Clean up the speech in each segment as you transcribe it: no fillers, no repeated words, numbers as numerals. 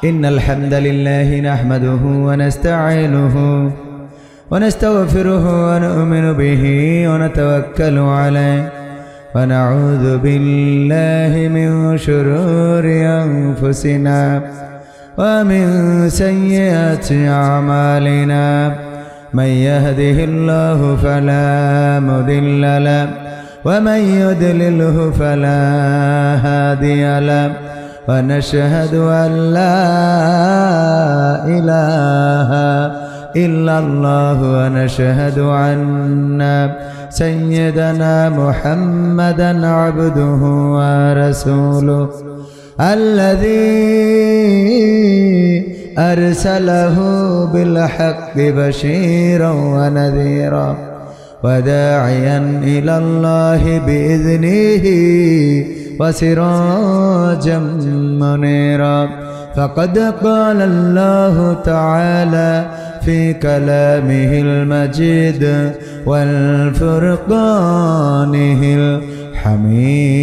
إن الحمد لله نحمده ونستعينه ونستغفره ونؤمن به ونتوكل عليه ونعوذ بالله من شرور أنفسنا ومن سيئات أعمالنا من يهده الله فلا مضل له ومن يضلله فلا هادي له ونشهد أن لا إله إلا الله ونشهد أن سيدنا محمدا عبده ورسوله الذي أرسله بالحق بشيرا ونذيرا وداعيا إلى الله بإذنه وسراجا منيرا فقد قال الله تعالى في كلامه المجيد والفرقانه الحميد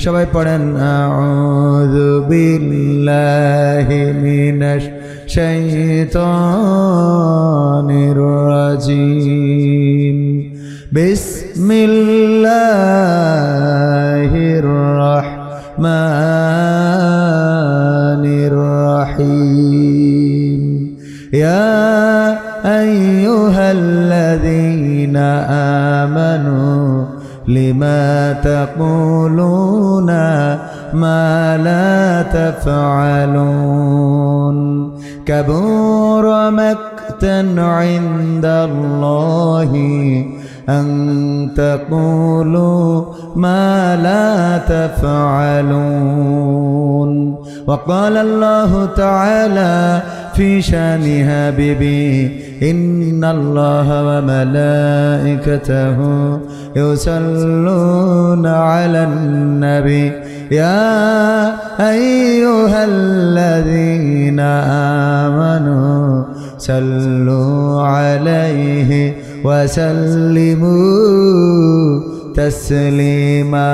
সবাই পড়েন আউযু বিল্লাহি মিনাশ শাইতানির রাজিম বিসমিল্লাহির রাহমানির রাহিম ইয়া আইয়ুহাল্লাযীনা আমানু লিমা তাকুলুনা মা লা তাফআলুন কাবুরা মাকতান ইনদাল্লাহি أن تقولوا ما لا تفعلون وقال الله تعالى في شان حبيبي إن الله وملائكته يصلون على النبي يا أيها الذين آمنوا صلوا عليه وسلموا تسليما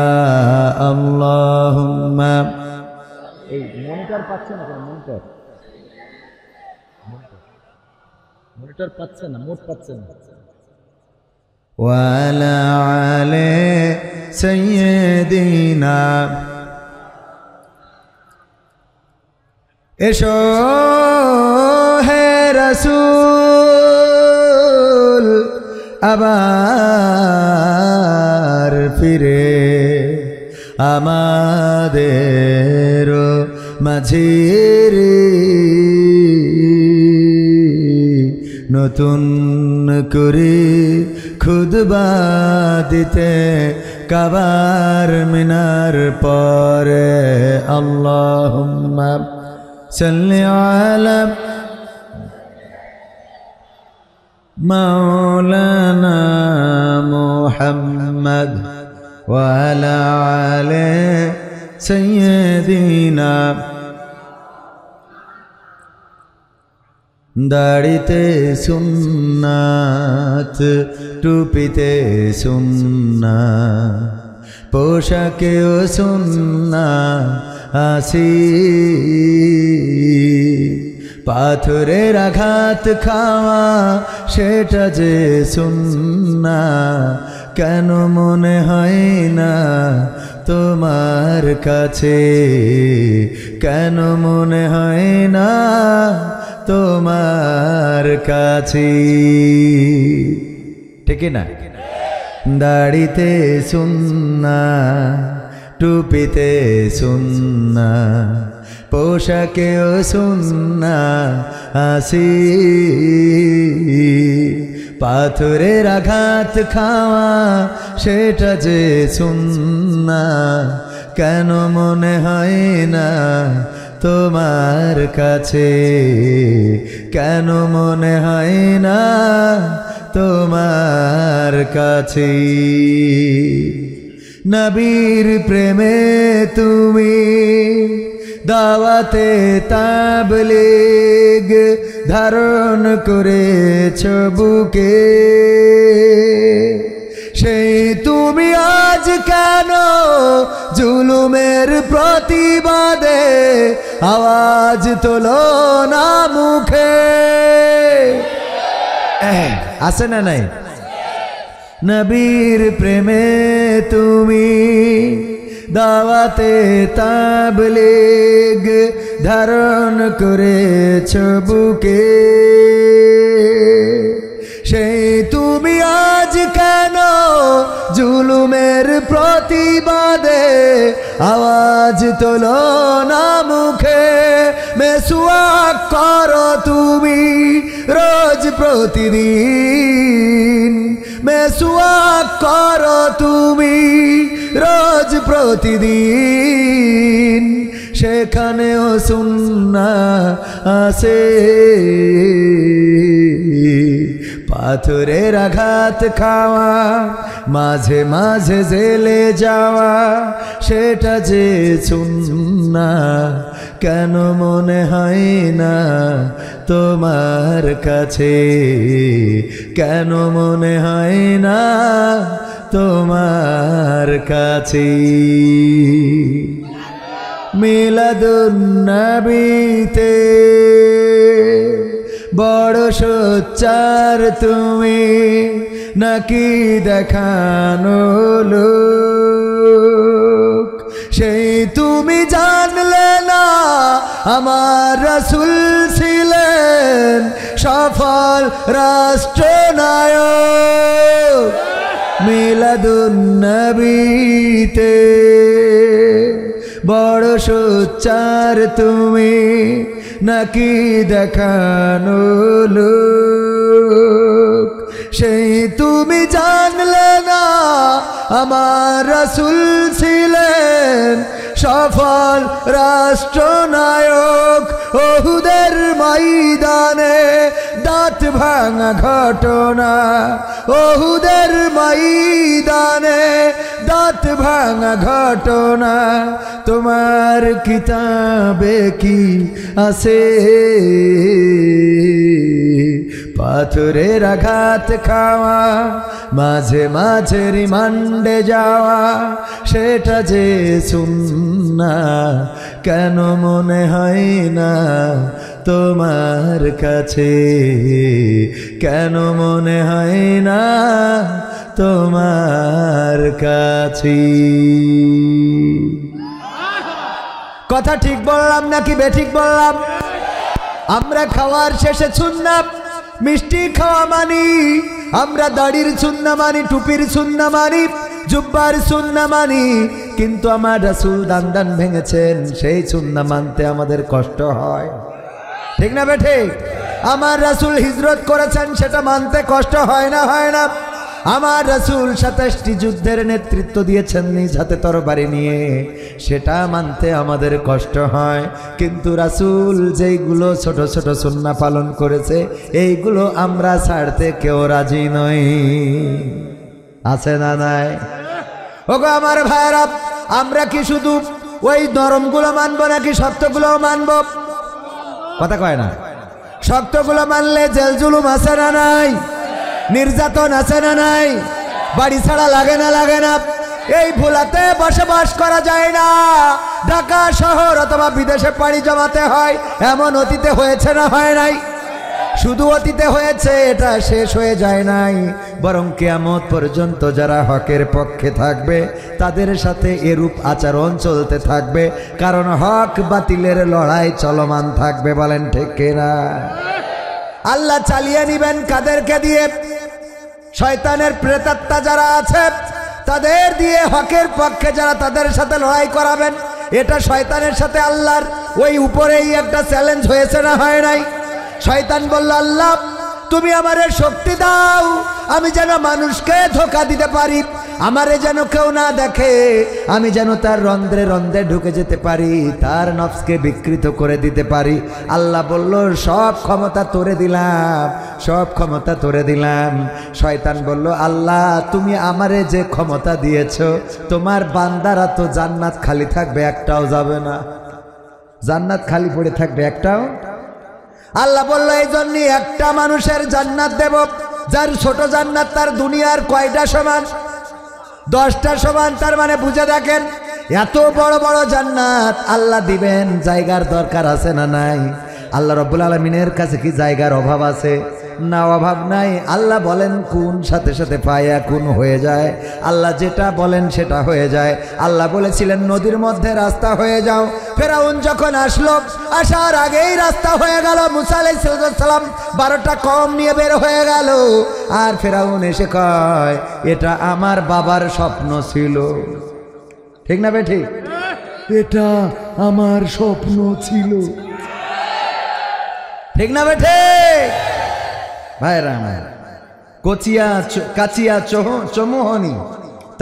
اللهم এই মনিটর পাচ্ছে না কেন মনিটর পাচ্ছে না মোট পাচ্ছে না ওয়ালা আলে সাইয়্যিদিনা এসো হে রাসূল আবার ফিরে আমাদের মাঝে নতুন করে খুতবা দিতে কাবার মিনার পরে আল্লাহুম্মা সাল্লি আলা মাওলানা মুহাম্মদ ওয়া আলা আলি সাইয়্যিদিনা দাড়িতে সুন্নাত টুপিতে সুন্নাত পোশাকেও সুন্নাত আসি পাথরের আঘাত খাওয়া সেটা যে সুন্নাত কেন মনে হয় না তোমার কাছে কেন মনে হয় না তোমার কাছে ঠিক না দাড়িতে সুন্নাত টুপিতে সুন্নাত পোশাকেও সুন্নাত আসি পাথরের আঘাত খাওয়া সেটা যে সুন্নাত কেন মনে হয় না তোমার কাছে কেন মনে হয় না তোমার কাছে নবীর প্রেমে তুমি দাওয়াতে তাবলীগ ধারণ করেছ বুকে সেই তুমি আজ কেন জুলুমের প্রতিবাদে আওয়াজ তোলো না মুখে। আছে না নাই? নবীর প্রেমে তুমি দাওয়াতে তাবলীগ ধারণ করেছ বুকে। সেই তুমি আজ কেন জুলুমের প্রতিবাদে আওয়াজ তোলো না মুখে। মেসওয়াক করো তুমি রোজ প্রতিদিন, মেসওয়াক করো তুমি রোজ প্রতিদিন। সেখানেও সুন্নাহ আছে, পাথরের আঘাত খাওয়া, মাঝে মাঝে জেলে যাওয়া, সেটা যে সুন্নাহ কেন মনে হয় না তোমার কাছে? কেন মনে হয় না তোমার কাছে? মিলাদুন নবীতে বড় সোচ্চার তুমি, নাকি দেখানো লোক? সেই তুমি জানলে না আমার রাসূল ছিলেন সফল রাষ্ট্রনায়ক। মিলাদুন নবীতে বড় সোচ্চার তুমি, নাকি দেখানো লোক? সেই তুমি জানলে না আমার রাসূল ছিলেন সফল রাষ্ট্রনায়ক। ওহুদের ময়দানে দাঁত ভাঙা ঘটনা, ওহুদের ময়দানে দাঁত ভাঙা ঘটনা তোমার কিতাবে কি আছে? পাথরের আঘাত খাওয়া, মাঝে মাঝে রিমান্ডে যাওয়া, সেটা যে সুন্নাহ কেন মনে হয় না তোমার কাছে? কেন মনে হয় না তোমার কাছে? কথা ঠিক বললাম নাকি বেঠিক বললাম? আমরা খাওয়ার শেষে সুন্নাহ মিষ্টি খাওয়া মানি, আমরা দাড়ির সুন্নাহ মানি, টুপির সুন্নাহ মানি, জুব্বার সুন্নাহ মানি, কিন্তু আমার রাসূল দান ভেঙেছেন, সেই সুন্নাহ মানতে আমাদের কষ্ট হয়। ঠিক না বেঠিক? আমার রাসূল হিজরত করেছেন, সেটা মানতে কষ্ট হয় না? হয় না? আমার রাসূল 27টি যুদ্ধের নেতৃত্ব দিয়েছেন নিজ হাতে তরবারি নিয়ে, সেটা মানতে আমাদের কষ্ট হয়। কিন্তু রাসূল যেইগুলো ছোট ছোট সুন্নাহ পালন করেছে, এইগুলো আমরা ছাড়তে কেউ রাজি নই। আছে না নাই? ওগো আমার ভাইরা, আমরা কি শুধু ওই নরমগুলো মানবো নাকি শক্তগুলো মানবো? কথা কয় না? শক্তগুলো মানলে জেল জুলুম আছে না নাই? নির্যাতন আছে না নাই? বাড়ি ছাড়া লাগে না লাগে না? এই ভোলাতে বসবাস করা যায় না, ঢাকা শহর অথবা বিদেশে পাড়ি জমাতে হয়, এমন অতীতে হয়েছে না হয় নাই? শুধু অতীতে হয়েছে, এটা শেষ হয়ে যায় নাই, বরং কিয়ামত পর্যন্ত যারা হকের পক্ষে থাকবে তাদের সাথে এরূপ আচরণ চলতে থাকবে, কারণ হক বাতিলের লড়াই চলমান থাকবে। বলেন ঠিক কিনা? আল্লাহ চালিয়ে নিবেন কাদেরকে দিয়ে? শয়তানের প্রেতাত্মা যারা আছে তাদের দিয়ে, হকের পক্ষে যারা, তাদের সাথে লড়াই করাবেন। এটা শয়তানের সাথে আল্লাহর ওই উপরেই একটা চ্যালেঞ্জ হয়েছে না হয় নাই? শয়তান বলল, আল্লাহ তুমি আমারে শক্তি দাও, আমি যেন মানুষকে ধোঁকা দিতে পারি, আমারে যেন কেউ না দেখে, আমি যেন তার রন্ধ্রে রন্ধ্রে ঢুকে যেতে পারি, তার নফসকে বিকৃত করে দিতে পারি। আল্লাহ বলল, সব ক্ষমতা তোরে দিলাম, সব ক্ষমতা তোরে দিলাম। শয়তান বলল, আল্লাহ তুমি আমারে যে ক্ষমতা দিয়েছো, তোমার বান্দারা তো জান্নাত খালি থাকবে, একটাও যাবে না, জান্নাত খালি পড়ে থাকবে, একটাও। আল্লাহ বলল, এই জন্য একটা মানুষের জান্নাত দেব, যার ছোট জান্নাত তার দুনিয়ার কয়টা সমান? 10টা সমান। তার মানে বুঝে দেখেন, এত বড় বড় জান্নাত আল্লাহ দিবেন, জায়গার দরকার আছে না নাই? আল্লাহ রাব্বুল আলামিনের কাছে কি জায়গার অভাব আছে? না, অভাব নাই। আল্লাহ বলেন কোন, সাথে সাথে পায়া কোন হয়ে যায়। আল্লাহ যেটা বলেন সেটা হয়ে যায়। আল্লাহ বলেছিলেন নদীর মধ্যে রাস্তা হয়ে যাও, ফেরাউন যখন আসলো, আসার আগেই রাস্তা হয়ে গেল। মুসা আলাইহিস সালাম 12টা কম নিয়ে বের হয়ে গেল, আর ফেরাউন এসে কয় এটা আমার বাবার স্বপ্ন ছিল। ঠিক না বে ঠিক? এটা আমার স্বপ্ন ছিল। ঠিক না বে ঠিক? ভাইরা আমার, কাচিয়া চমোহনী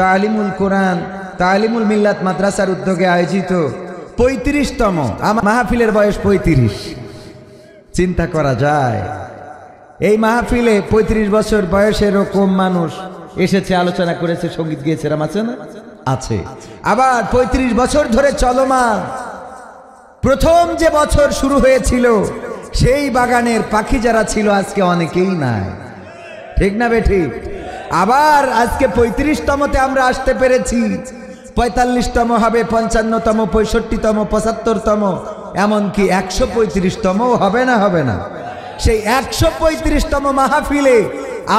তালিমুল কোরআন তালিমুল মিল্লাত মাদ্রাসার উদ্যোগে আয়োজিত 35তম আমার মাহফিলের বয়স 35। চিন্তা করা যায় এই মাহফিলে 35 বছর বয়সের এরকম মানুষ এসেছে, আলোচনা করেছে, সঙ্গীত গেয়েছে, এরকম আছে না? আছে। আবার 35 বছর ধরে চলমান প্রথম যে বছর শুরু হয়েছিল সেই বাগানের পাখি যারা ছিল আজকে অনেকেই নাই। ঠিক না বে ঠিক? আবার আজকে 35তমতে আমরা আসতে পেরেছি, 45তম হবে, 55তম, 65তম, 75তম, এমনকি 135তম হবে না? হবে না? সেই 135তম মাহফিলে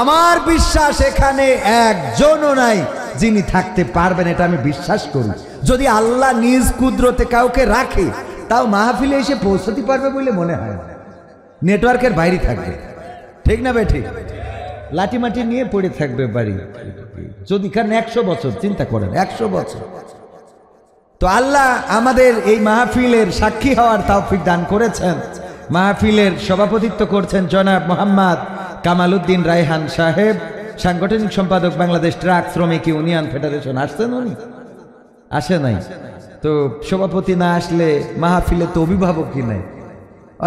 আমার বিশ্বাস এখানে একজনও নাই যিনি থাকতে পারবেন, এটা আমি বিশ্বাস করি। যদি আল্লাহ নিজ কুদরতে কাউকে রাখে তাও মাহফিলে এসে পৌঁছতে পারবে বলে মনে হয় না, নেটওয়ার্কের বাইরে থাকবে। ঠিক না বে ঠিক? লাঠি মাটি নিয়ে পড়ে থাকবে বাড়ি, যদি কারণ 100 বছর, চিন্তা করেন 100 বছর। তো আল্লাহ আমাদের এই মাহফিলের সাক্ষী হওয়ার তৌফিক দান করেছেন। মাহফিলের সভাপতিত্ব করছেন জনাব মোহাম্মদ কামাল উদ্দিন রায়হান সাহেব, সাংগঠনিক সম্পাদক বাংলাদেশ ট্রাক শ্রমিক ইউনিয়ন ফেডারেশন। আসছেন উনি? আসে নাই? তো সভাপতি না আসলে মাহফিলে তো অভিভাবকই নাই,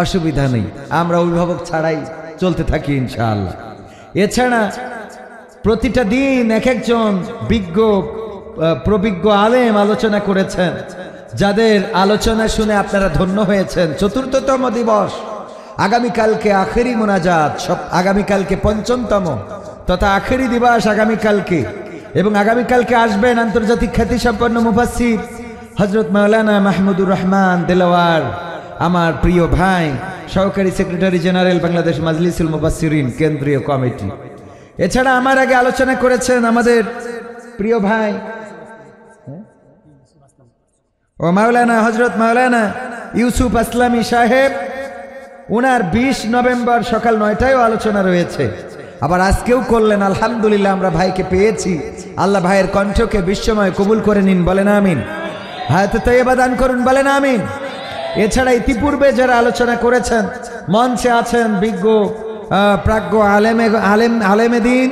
অসুবিধা নেই, আমরা অভিভাবক ছাড়াই চলতে থাকি ইনশাআল্লাহ। এছাড়া প্রতিটা দিন এক একজন বিজ্ঞ প্রবিজ্ঞ আলেম আলোচনা করেছেন, যাদের আলোচনা শুনে আপনারা ধন্য হয়েছেন। ৪র্থতম দিবস আগামীকালকে, আখেরি মোনাজাত সব আগামীকালকে, ৫মতম তথা আখেরি দিবস আগামীকালকে। এবং আগামীকালকে আসবেন আন্তর্জাতিক খ্যাতিসম্পন্ন মুফাসসির হযরত মাওলানা মাহমুদুর রহমান দেলাওয়ার, আমার প্রিয় ভাই, সহকারী সেক্রেটারি জেনারেল বাংলাদেশ মাজলিসুল মুফাসসিরিন কেন্দ্রীয় কমিটি। এছাড়া আমার আগে আলোচনা করেছেন আমাদের প্রিয় ভাই ও মাওলানা হযরত মাওলানা ইউসুফ আসলামী সাহেব, ওনার 20 নভেম্বর সকাল 9টায়ও আলোচনা রয়েছে। আবার আজকেও করলেন, আলহামদুলিল্লাহ আমরা ভাইকে পেয়েছি। আল্লাহ ভাইয়ের কণ্ঠকে বিশ্বময় কবুল করে নিন, বলেন আমিন। হায়াতে তৈয়বা দান করুন, বলেন আমিন। এছাড়া ইতিপূর্বে যারা আলোচনা করেছেন, মঞ্চে আছেন বিজ্ঞ প্রাজ্ঞ আলেমে দিন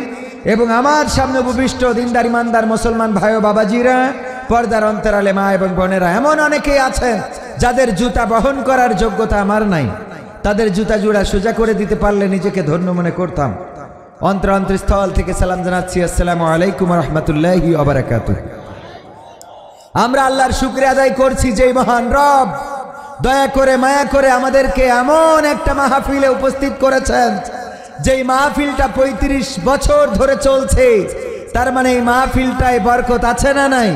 এবং আমার সামনে উপবিষ্ট দিনদার ইমানদার মুসলমান ভাই ও বাবাজিরা, পর্দার অন্তরালে মা এবং বোনেরা, এমন অনেকেই আছেন যাদের জুতা বহন করার যোগ্যতা আমার নাই। তাদের জুতা জোড়া সোজা করে দিতে পারলে নিজেকে ধন্য মনে করতাম। অন্তরস্থল থেকে সালাম জানাচ্ছি, আসসালামু আলাইকুম ওয়া রাহমাতুল্লাহি ওয়া বারাকাতুহু। আমরা আল্লাহর শুকরিয়া আদায় করছি যে মহান রব দয়া করে মায়া করে আমাদেরকে এমন একটা মাহফিলে উপস্থিত করেছেন, যেই মাহফিলটা 35 বছর ধরে চলছে। তার মানে এই মাহফিলটায় বরকত আছে না নাই?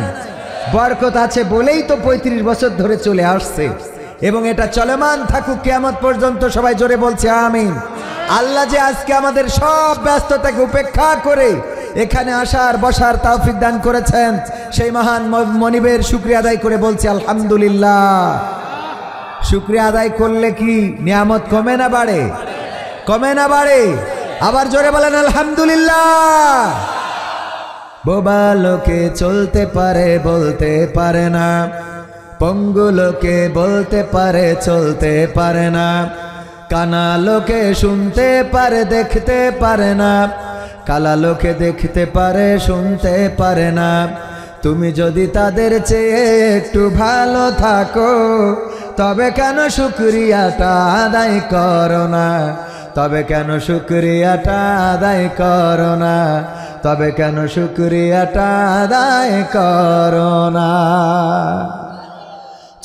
বরকত আছে বলেই তো 35 বছর ধরে চলে আসছে, এবং এটা চলমান থাকুক কিয়ামত পর্যন্ত। সবাই জোরে বলছে আমিন। আল্লাহ যে আজকে আমাদের সব ব্যস্ততাকে উপেক্ষা করে এখানে আসার বসার তৌফিক দান করেছেন, সেই মহান মনিবের শুকরিয়া আদায় করে বলছি আলহামদুলিল্লাহ। শুকরিয়া আদায় করলে কি নিয়ামত কমে না বাড়ে? কমে না বাড়ে? আবার জোরে বলেন আলহামদুলিল্লাহ। বোবা লোকে চলতে পারে বলতে পারে না, পঙ্গু লোকে বলতে পারে চলতে পারে না, কানা লোকে শুনতে পারে দেখতে পারে না, কালা লোকে দেখতে পারে শুনতে পারে না। তুমি যদি তাদের চেয়ে একটু ভালো থাকো, তবে কেন শুকরিয়াটা আদায় করো না? তবে কেন শুকরিয়াটা আদায় করো না? তবে কেন শুকরিয়াটা আদায় করো না?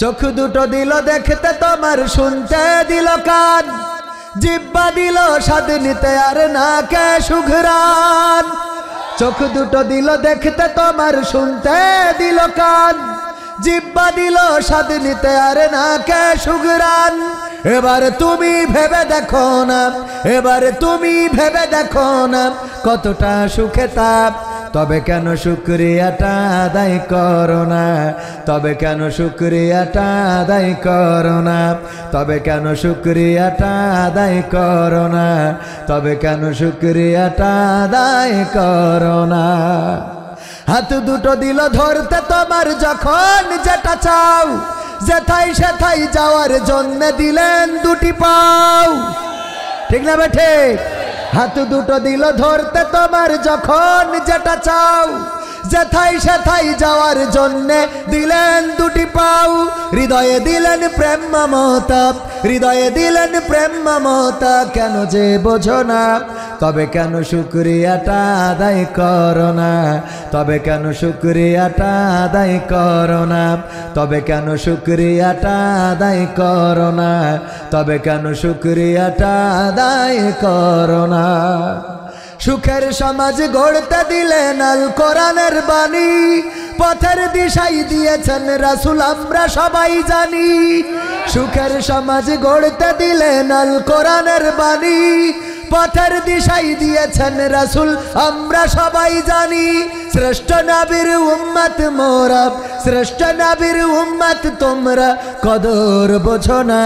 চোখ দুটো দিল দেখতে তোমার, শুনতে দিল কান, জিহ্বা দিল স্বাদ নিতে আর নাকে সুঘ্রাণ। চোখ দুটো দিল দেখতে তোমার, শুনতে দিল কান, জিব্বা দিল স্বাদ নিতে আর না কে সুগরান। এবার তুমি ভেবে দেখো না, এবার তুমি ভেবে দেখো না কতটা সুখে তাপ। তবে কেন শুকরিয়াটা আদায় করো না, তবে কেন শুকরিয়াটা আদায় করো না, তবে কেন শুকরিয়াটা আদায় করো না, তবে কেন শুকরিয়াটা আদায় করো না। হাত দুটো দিল ধরতে তোমার যখন যেটা চাও, যেথাই সেথাই যাওয়ার জন্য দিলেন দুটি পাও। ঠিক না বেঠে? হাত দুটো দিল ধরতে তোমার যখন যেটা চাও, যেথাই সেথাই যাওয়ার জন্যে দিলেন দুটি পাও। হৃদয়ে দিলেন প্রেম মমতা, হৃদয়ে দিলেন প্রেম মমতা, কেন যে বোঝো না। তবে কেন শুকরিয়াটা আদায় করো না, তবে কেন শুকরিয়াটা আদায় করো না, তবে কেন শুকরিয়াটা আদায় করো না, তবে কেন শুকরিয়াটা আদায় করো না। সুখের সমাজ গড়তে দিলেন আল কোরআনের বাণী, পথের দিশাই দিয়েছেন রাসূল আমরা সবাই জানি। সুখের সমাজ গড়তে দিলেন আল কোরআনের বাণী, পথের দিশাই দিয়েছেন রাসূল আমরা সবাই জানি। শ্রেষ্ঠ নবীর উম্মত মোরা, শ্রেষ্ঠ নবীর উম্মত তোমরা কদর বোঝো না।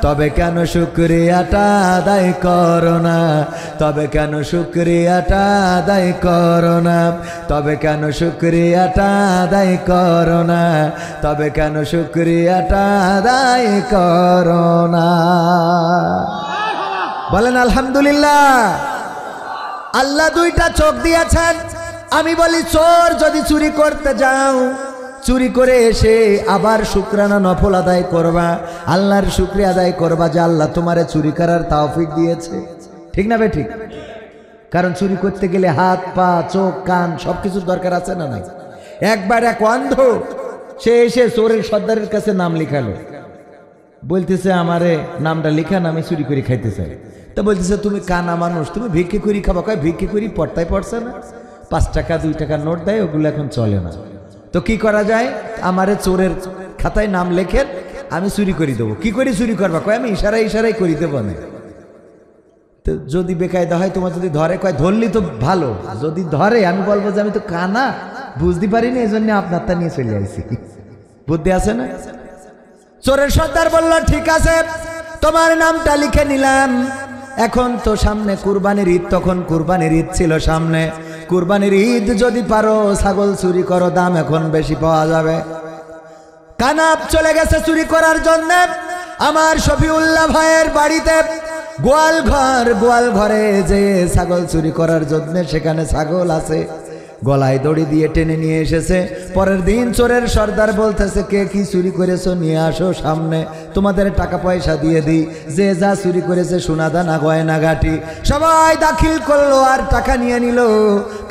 তবে কেন শুকরিয়াটা আদায় করো না, তবে কেন শুকরিয়াটা আদায় করো না, তবে কেন শুকরিয়াটা আদায় করো না, তবে কেন শুকরিয়াটা আদায় করো না। বলেন আলহামদুলিল্লাহ। আল্লাহ দুইটা চোখ দিয়েছেন। আমি বলি চোর যদি চুরি করতে যাও, চুরি করে এসে আবার শুকরানা নফল আদায় করবা, আল্লাহর শুকরিয়া আদায় করবা যে আল্লাহ তোমারে চুরি করার তৌফিক দিয়েছে। ঠিক না বেঠিক? কারণ চুরি করতে গেলে হাত পা চোখ কান সবকিছুর দরকার আছে না নাই? একবার এক অন্ধ সে এসে চোরের সর্দারের কাছে নাম লিখালো, বলতেছে আমারে নামটা লিখান, আমি চুরি করে খাইতে চাই। তা বলতেছে তুমি কানা মানুষ, তুমি ভিক্ষে করি খাবা। কয় ভিক্ষে করি পড়তাই পড়ছে না, 5 টাকা 2 টাকার নোট দেয়, ওগুলো এখন চলে না। তো কি করা যায়? আমারে চোরের খাতায় নাম লেখেন, আমি চুরি করে দেবো। কি করে চুরি করবা? কয় আমি ইশারায় ইশারায় করি দেবো না। তো যদি বেকায়দা হয়, তোমার যদি ধরে, কয় ধরলি তো ভালো, যদি ধরে আমি বলবো যে আমি তো কানা, বুঝতে পারিনি, এই জন্য আপনারটা নিয়ে চলে আসছি। বুদ্ধি আছে না? চোরের সর্দার বলল ঠিক আছে, তোমার নামটা লিখে নিলাম। এখন তো সামনে কুরবানির ঈদ, তখন কুরবানির ঈদ ছিল সামনে। কুরবানির ঈদ যদি পারো ছাগল চুরি করো, দাম এখন বেশি পাওয়া যাবে। কানাব চলে গেছে চুরি করার জন্য আমার শফিউল্লাহ ভাইয়ের বাড়িতে। গোয়াল ঘরে যে ছাগল চুরি করার জন্য, সেখানে ছাগল আছে, গলায় দড়ি দিয়ে টেনে নিয়ে এসেছে। পরের দিন চোরের সর্দার বলতেছে কে কি চুরি করেছো নিয়ে আসো সামনে, তোমাদের টাকা পয়সা দিয়ে দিই। যে যা চুরি করেছে সোনা দানা গয়না গাটি সবাই দাখিল করলো আর টাকা নিয়ে নিল।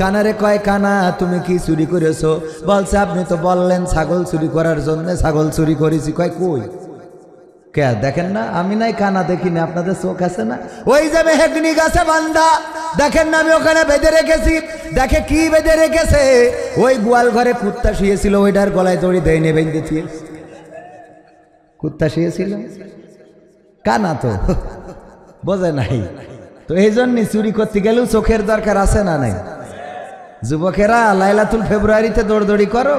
কানারে কয় কানা তুমি কি চুরি করেছো? বলছে আপনি তো বললেন ছাগল চুরি করার জন্য ছাগল চুরি করেছি। কয় কই কে দেখেন না? আমি নাই কানা দেখিনি, আপনাদের চোখ আছে না? ওই যে মেহগনি গাছে বান্ধা, দেখেন না আমি ওখানে বেঁধে রেখেছি। দেখে কি বেঁধে রেখেছে? ওই গোয়াল ঘরে কুত্তা শুয়েছিল, ওইটার গলায় দড়ি দেয়নি, বেঁধেছি। কুত্তা শুয়েছিল, কানা তো বোঝে নাই। তো এই জন্যই চুরি করতে গেলেও চোখের দরকার আছে না নাই? যুবকেরা লাইলাতুল ফেব্রুয়ারিতে দৌড়দৌড়ি করো,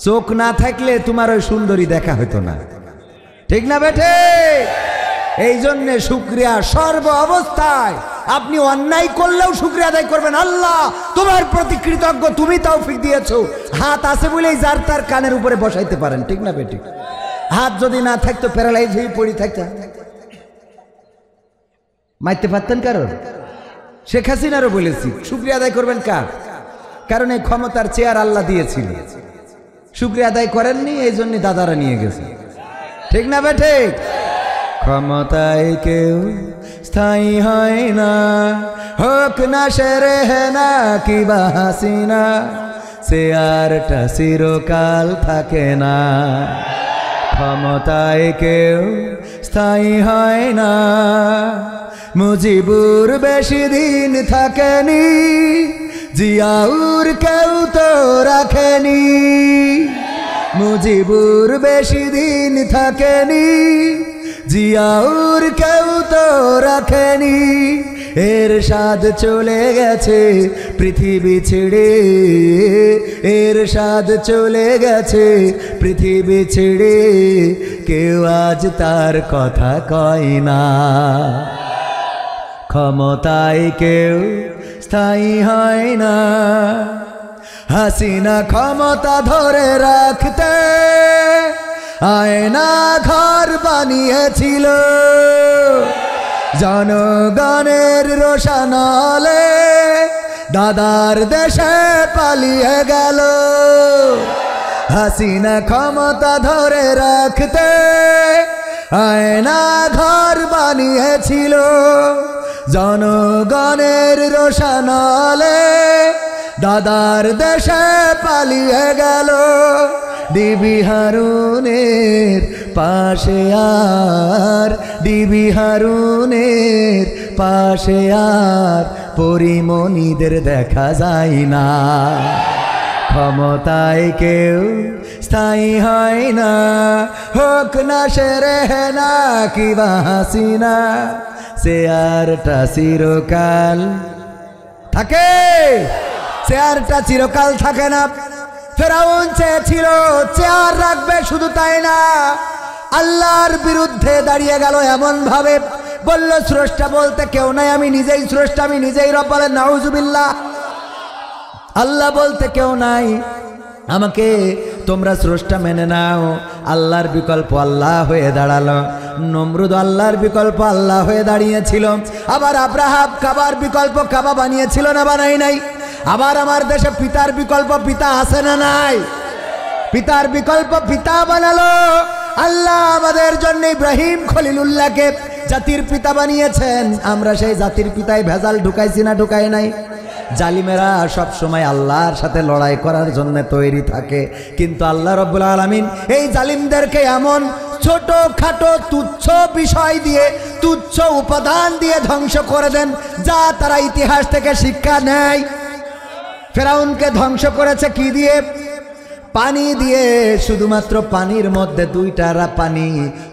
চোখ না থাকলে তোমার ওই সুন্দরী দেখা হতো না। ঠিক না বেঠে? এই জন্য শুকরিয়া সর্ব অবস্থায়। আপনি অন্যায় করলেও শুকরিয়া আদায় করবেন, আল্লাহ তোমার প্রতি কৃতজ্ঞ, তুমি তৌফিক দিয়েছো। হাত আছে বলেই যার তার কানের উপরে বসাইতে পারেন। ঠিক না বেটি? হাত যদি না থাকতো প্যারালাইজ হয়ে পড়ে থাকতেন, মারতে পারতেন কারণ? শেখ হাসিনারও বলেছি শুকরিয়া আদায় করবেন কার? কারণ এই ক্ষমতার চেয়ার আল্লাহ দিয়েছিল, শুকরিয়া আদায় করেননি, এই জন্য দাদারা নিয়ে গেছে। ঠিক না বেঠে? ক্ষমতায় কেউ স্থায়ী হয় না, হোক না সেরে না কিবা হাসিনা, চেয়ারটা চিরকাল থাকে না। ক্ষমতায় কেউ স্থায়ী হয় না, মুজিবুর বেশি দিন থাকেনি, জিয়াউর কেউ তো রাখেনি। মুজিবুর বেশি দিন থাকেনি, জিয়াউর কেউ তো রাখেনি। এরশাদ চলে গেছে পৃথিবী ছেড়ে, এরশাদ চলে গেছে পৃথিবী ছেড়ে, কেউ আজ তার কথা কয় না। ক্ষমতায় কেউ স্থায়ী হয় না, হাসিনা ক্ষমতা ধরে রাখতে আয়না ঘর বানিয়েছিল, জনগণের রোশনালে দাদার দেশে পালিয়ে গেল। হাসিনা ক্ষমতা ধরে রাখতে আয়না ঘর বানিয়েছিল, জনগণের রোশনালে দাদার দেশে পালিয়ে গেল। ডিবি হারুনের পাশে আর, ডিবি হারুনের পাশে আর পরিমণিদের দেখা যায় না। ক্ষমতায় কেউ স্থায়ী হয় না, হোক না সেরেনা কিবা হাসিনা, চেয়ারটা চিরকাল থাকে, চেয়ারটা চিরকাল থাকে না। ফেরাউন চেয়েছিল চেয়ার রাখবে, শুধু তাই না আল্লাহর বিরুদ্ধে দাঁড়িয়ে গেল এমন ভাবে, বলল স্রষ্টা বলতে কেউ নাই, আমি নিজেই স্রষ্টা, আমি নিজেই রব। বলেন নাউজুবিল্লাহ। আল্লাহ বলতে কেউ নাই, আমাকে তোমরা স্রষ্টা মেনে নাও। আল্লাহর বিকল্প আল্লাহ হয়ে দাঁড়ালো। নমরুদ আল্লাহর বিকল্প আল্লাহ হয়ে দাঁড়িয়েছিল। আবার আব্রাহাম কাবার বিকল্প কাবা বানিয়েছিল না বানাই নাই? আবার আমার দেশে পিতার বিকল্প পিতা আছে না নাই? পিতার বিকল্প পিতা বানালো আল্লাহ। আমাদের জন্য ইব্রাহিম খলিলুল্লাহকে জাতির পিতা বানিয়েছেন। আমরা সেই জাতির পিতায় ভেজাল ঢুকাইছি না ঢুকাই নাই? জালিমেরা সব সময় আল্লাহর সাথে লড়াই করার জন্য তৈরি থাকে, কিন্তু আল্লাহ রাব্বুল আলামিন এই জালিমদেরকে এমন ছোট খাটো তুচ্ছ বিষয় দিয়ে, তুচ্ছ উপাদান দিয়ে ধ্বংস করে দেন যা তারা ইতিহাস থেকে শিক্ষা নেয়। ফেরাউনকে ধ্বংস করেছে কি দিয়ে? পানি দিয়ে। শুধুমাত্র পানির মধ্যে দুইটা পানি,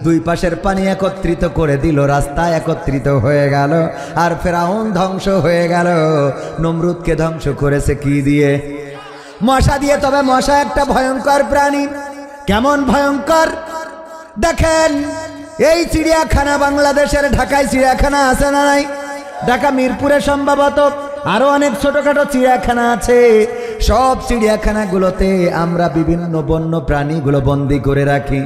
দুই পাশের পানি একত্রিত করে দিল, রাস্তা একত্রিত হয়ে গেল, আর ফেরাউন ধ্বংস হয়ে গেল। নমরুদকে ধ্বংস করেছে কি দিয়ে? মশা দিয়ে। তবে মশা একটা ভয়ঙ্কর প্রাণী। কেমন ভয়ঙ্কর দেখেন, এই চিড়িয়াখানা বাংলাদেশের ঢাকায় চিড়িয়াখানা আছে না নাই? ঢাকা মিরপুরে সম্ভবত আরো অনেক ছোটখাটো চিড়িয়াখানা আছে। সব চিড়িয়াখানাগুলোতে আমরা বিভিন্ন বন্য প্রাণীগুলো বন্দি করে রাখি।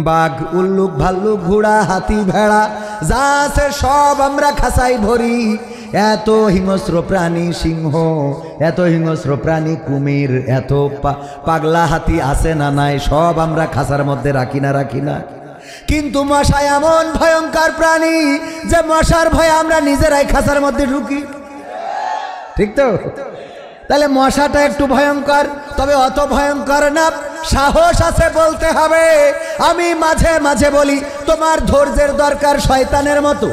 বাঘ, উল্লুক, ভাল্লুক, ঘোড়া, হাতি, ভেড়া যা আছে সব আমরা খাঁচাই ভরি। এত হিংস্র প্রাণী সিংহ, এত হিংস্র প্রাণী কুমির, এত পাগলা হাতি আছে না নাই? সব আমরা খাঁচার মধ্যে রাখি না রাখি না? কিন্তু মশা এমন ভয়ঙ্কর প্রাণী যে মশার ভয়ে আমরা নিজেরাই খাঁচার মধ্যে ঢুকি। ঠিক তো? তাহলে মশাটা একটু ভয়ঙ্কর, তবে অত ভয়ঙ্কর না। সাহস আছে বলতে হবে। আমি মাঝে মাঝে বলি তোমার ধৈর্যের দরকার শয়তানের মতো।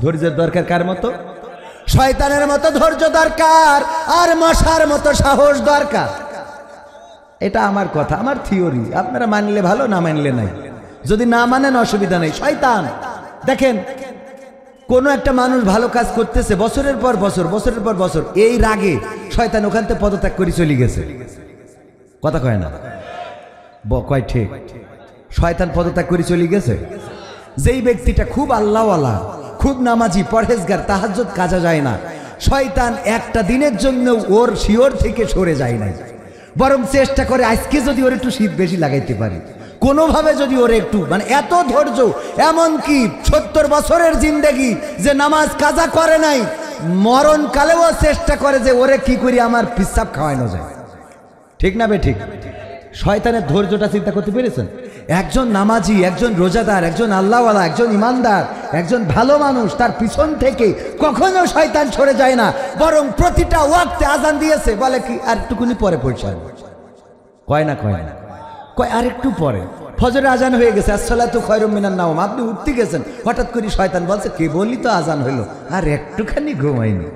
ধৈর্যের দরকার কার মতো? শয়তানের মতো ধৈর্য দরকার, আর মশার মতো সাহস দরকার। এটা আমার কথা, আমার থিওরি। আপনারা মানলে ভালো, না মানলে নাই। যদি না মানেন অসুবিধা নেই। শয়তান দেখেন, কোন একটা মানুষ ভালো কাজ করতেছে বছরের পর বছর, বছরের পর বছর, এই রাগে শয়তান ওখান থেকে পদত্যাগ করে চলে গেছে। কথা কয় না? কয় ঠিক। শয়তান পদত্যাগ করে চলে গেছে। যেই ব্যক্তিটা খুব আল্লাহওয়ালা, খুব নামাজি, পরহেজগার, তাহাজ্জুদ কাজা যায় না, শয়তান একটা দিনের জন্য ওর শিওর থেকে সরে যায় না, বরং চেষ্টা করে আজকে যদি ওর একটু শীত বেশি লাগাইতে পারি, কোনোভাবে যদি ওর একটু, মানে এত ধৈর্য। এমনকি 70 বছরের জিন্দেগি যে নামাজ কাজা করে নাই, মরণকালেও চেষ্টা করে যে ওরে কি করি আমার পিসাব খাওয়ানো যায়। ঠিক না বে ঠিক? শয়তানের ধৈর্যটা চিন্তা করতে পেরেছেন? একজন নামাজি, একজন রোজাদার, একজন আল্লাহওয়ালা, একজন ইমানদার, একজন ভালো মানুষ, তার পিছন থেকে কখনো শয়তান সরে যায় না, বরং প্রতিটা ওয়াক্তে আজান দিয়েছে, বলে কি আর একটুকুনি পরে পৌঁছায়। কয় না? কয় না? কয় আর একটু পরে। ফজরের আজান হয়ে গেছে, আসসালাতু খায়রুম মিনান নাওম, আপনি উঠতে গেছেন, হঠাৎ করে শয়তান বলছে কে বলি তো আজান হইল, আর একটুখানি ঘুমাইনি।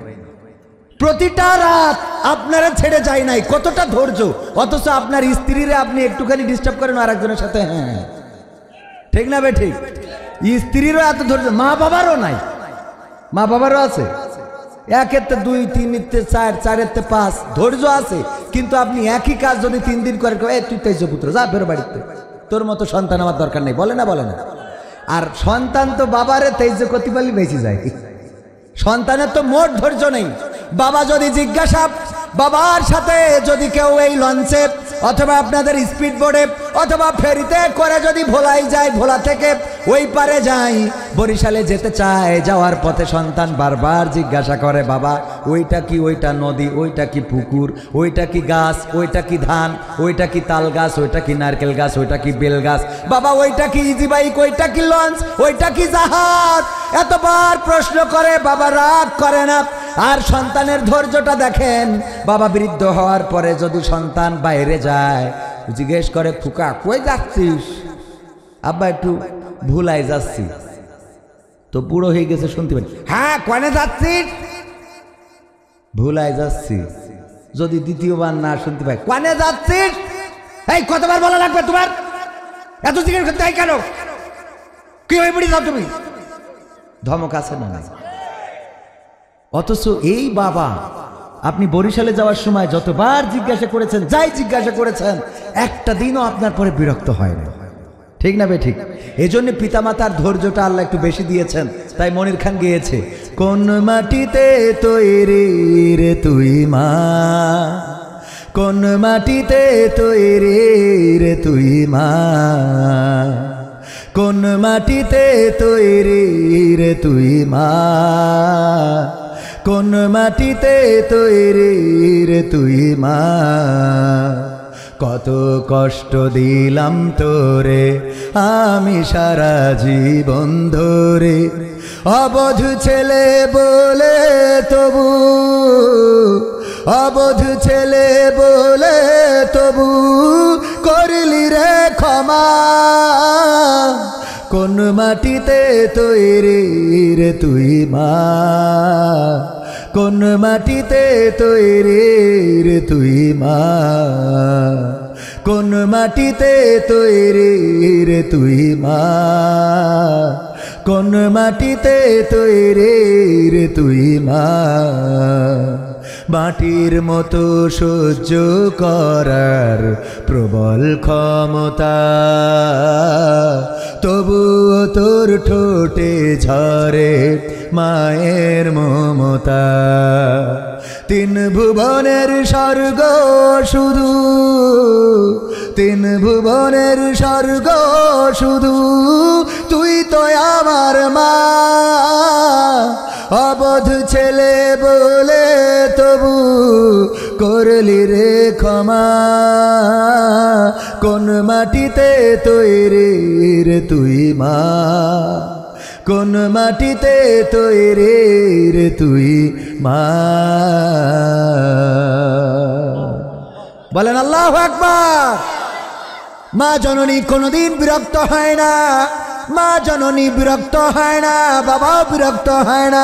প্রতিটা রাত আপনারা ছেড়ে যায় নাই, কতটা ধৈর্য। অথচ আপনার স্ত্রীরে আপনি একটুখানি ডিস্টার্ব করেন আর একজনের সাথে, হ্যাঁ ঠিক না বে ঠিক? স্ত্রীরও এত ধৈর্য, মা বাবারও নাই। মা বাবারও আছে, একের দুই, তিনেরতে চার, চারেরতে পাঁচ, ধৈর্য আছে। কিন্তু আপনি একই কাজ যদি 3 দিন করেন, তুই তেজ পুত্র যা বেরো বাড়িতে, তোর মতো সন্তান আমার দরকার নেই, বলে না বলে না? আর সন্তান তো বাবারে তেজ করতে পারলে বেঁচে যায়। সন্তানের তো মোট ধৈর্য নেই। বাবা যদি জিজ্ঞাসা, বাবার সাথে যদি কেউ এই লঞ্চে অথবা আপনাদের স্পিড বোর্ডে অথবা ফেরিতে করে যদি ভোলাই যায়, ভোলা থেকে ওই পারে যাই, বরিশালে যেতে চায়, যাওয়ার পথে সন্তান বারবার জিজ্ঞাসা করে, বাবা ওইটা কি? ওইটা নদী, ওইটা কি পুকুর, ওইটা কি গাছ, ওইটা কি ধান, ওইটা কি তাল গাছ, ওইটা কি নারকেল গাছ, ওইটা কি বেল গাছ, বাবা ওইটা কি ইজি বাইক, ওইটা কি লঞ্চ, ওইটা কি জাহাজ, এতবার প্রশ্ন করে। বাবা রাগ করে না। আর সন্তানের ধৈর্যটা দেখেন, বাবা বৃদ্ধ হওয়ার পরে যদি সন্তান বাইরে যায়, জিজ্ঞেস করে, ফুকা কই যাচ্ছিস? আব্বা একটু ভুলাই যাচ্ছি। তো বুড়ো হয়ে গেছে, শুনতে পারি, হ্যাঁ কনে যাচ্ছিস? ভুলাই যাচ্ছি। যদি দ্বিতীয়বার না শুনতে পাই, কনে যাচ্ছিস? এই কতবার বলা লাগবে তোমার? এত জিজ্ঞেস করতে হয় কেন? কি হয়ে পড়ি যাও তুমি? ধমক আছে না? অথচ এই বাবা আপনি বরিশালে যাওয়ার সময় যতবার জিজ্ঞাসা করেছেন, যাই জিজ্ঞাসা করেছেন, একটা দিনও আপনার পরে বিরক্ত হয় না, ঠিক না বে ঠিক? এই জন্য পিতামাতার ধৈর্যটা আল্লাহ একটু বেশি দিয়েছেন। তাই মনির খান গিয়েছে, কোন মাটিতে তৈরি রে তুই মা, কোন মাটিতে তৈরি রে তুই মা, কোন মাটিতে তৈরি রে তুই মা, কোন মাটিতে তৈরি রে তুই মা, কত কষ্ট দিলাম তোরে আমি সারা জীবন ধরে, অবধ ছেলে বলে তবু, অবধ ছেলে বলে তবু করলি রে ক্ষমা, কোন মাটিতে তৈরি রে তুই মা, কোন মাটিতে তৈরি রে তুই মা, কোন মাটিতে তৈরি রে তুই মা, কোন মাটিতে তৈরি রে তুই মা, মাটির মতো সহ্য করার প্রবল ক্ষমতা, তবুও তোর ঠোঁটে ঝরে মায়ের মমতা, 3 ভুবনের স্বর্গ শুধু, 3 ভুবনের স্বর্গ শুধু, তুই তো আমার মা, অবধ ছেলে বলে তবু করলি রে ক্ষমা, কোন মাটিতে তৈরি রে তুই মা, কোন মাটিতে তৈরি রে তুই মা। বলেন আল্লাহু আকবার। মা জননী কোনদিন বিরক্ত হয় না, মা জননী বিরক্ত হয় না, বাবাও বিরক্ত হয় না।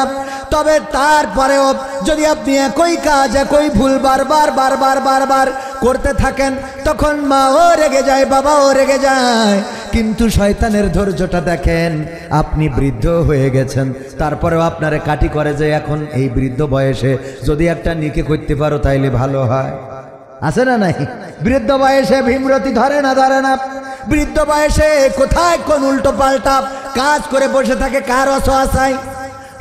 তবে তারপরেও যদি আপনি একই কাজ, একই ভুল বারবার বারবার বারবার করতে থাকেন, তখন মাও রেগে যায়, বাবাও রেগে যায়। কিন্তু শয়তানের ধৈর্যটা দেখেন, আপনি বৃদ্ধ হয়ে গেছেন, তারপরেও আপনারে কাটি করে যে এখন এই বৃদ্ধ বয়সে যদি একটা নিকে করতে পারো তাইলে ভালো হয়। আছে না নাই? বৃদ্ধ বয়সে ভীমরতি ধরে না, ধরে না। বৃদ্ধ বয়সে কোথায় কোন উল্টো পাল্টা কাজ করে বসে থাকে, কার অসহায়?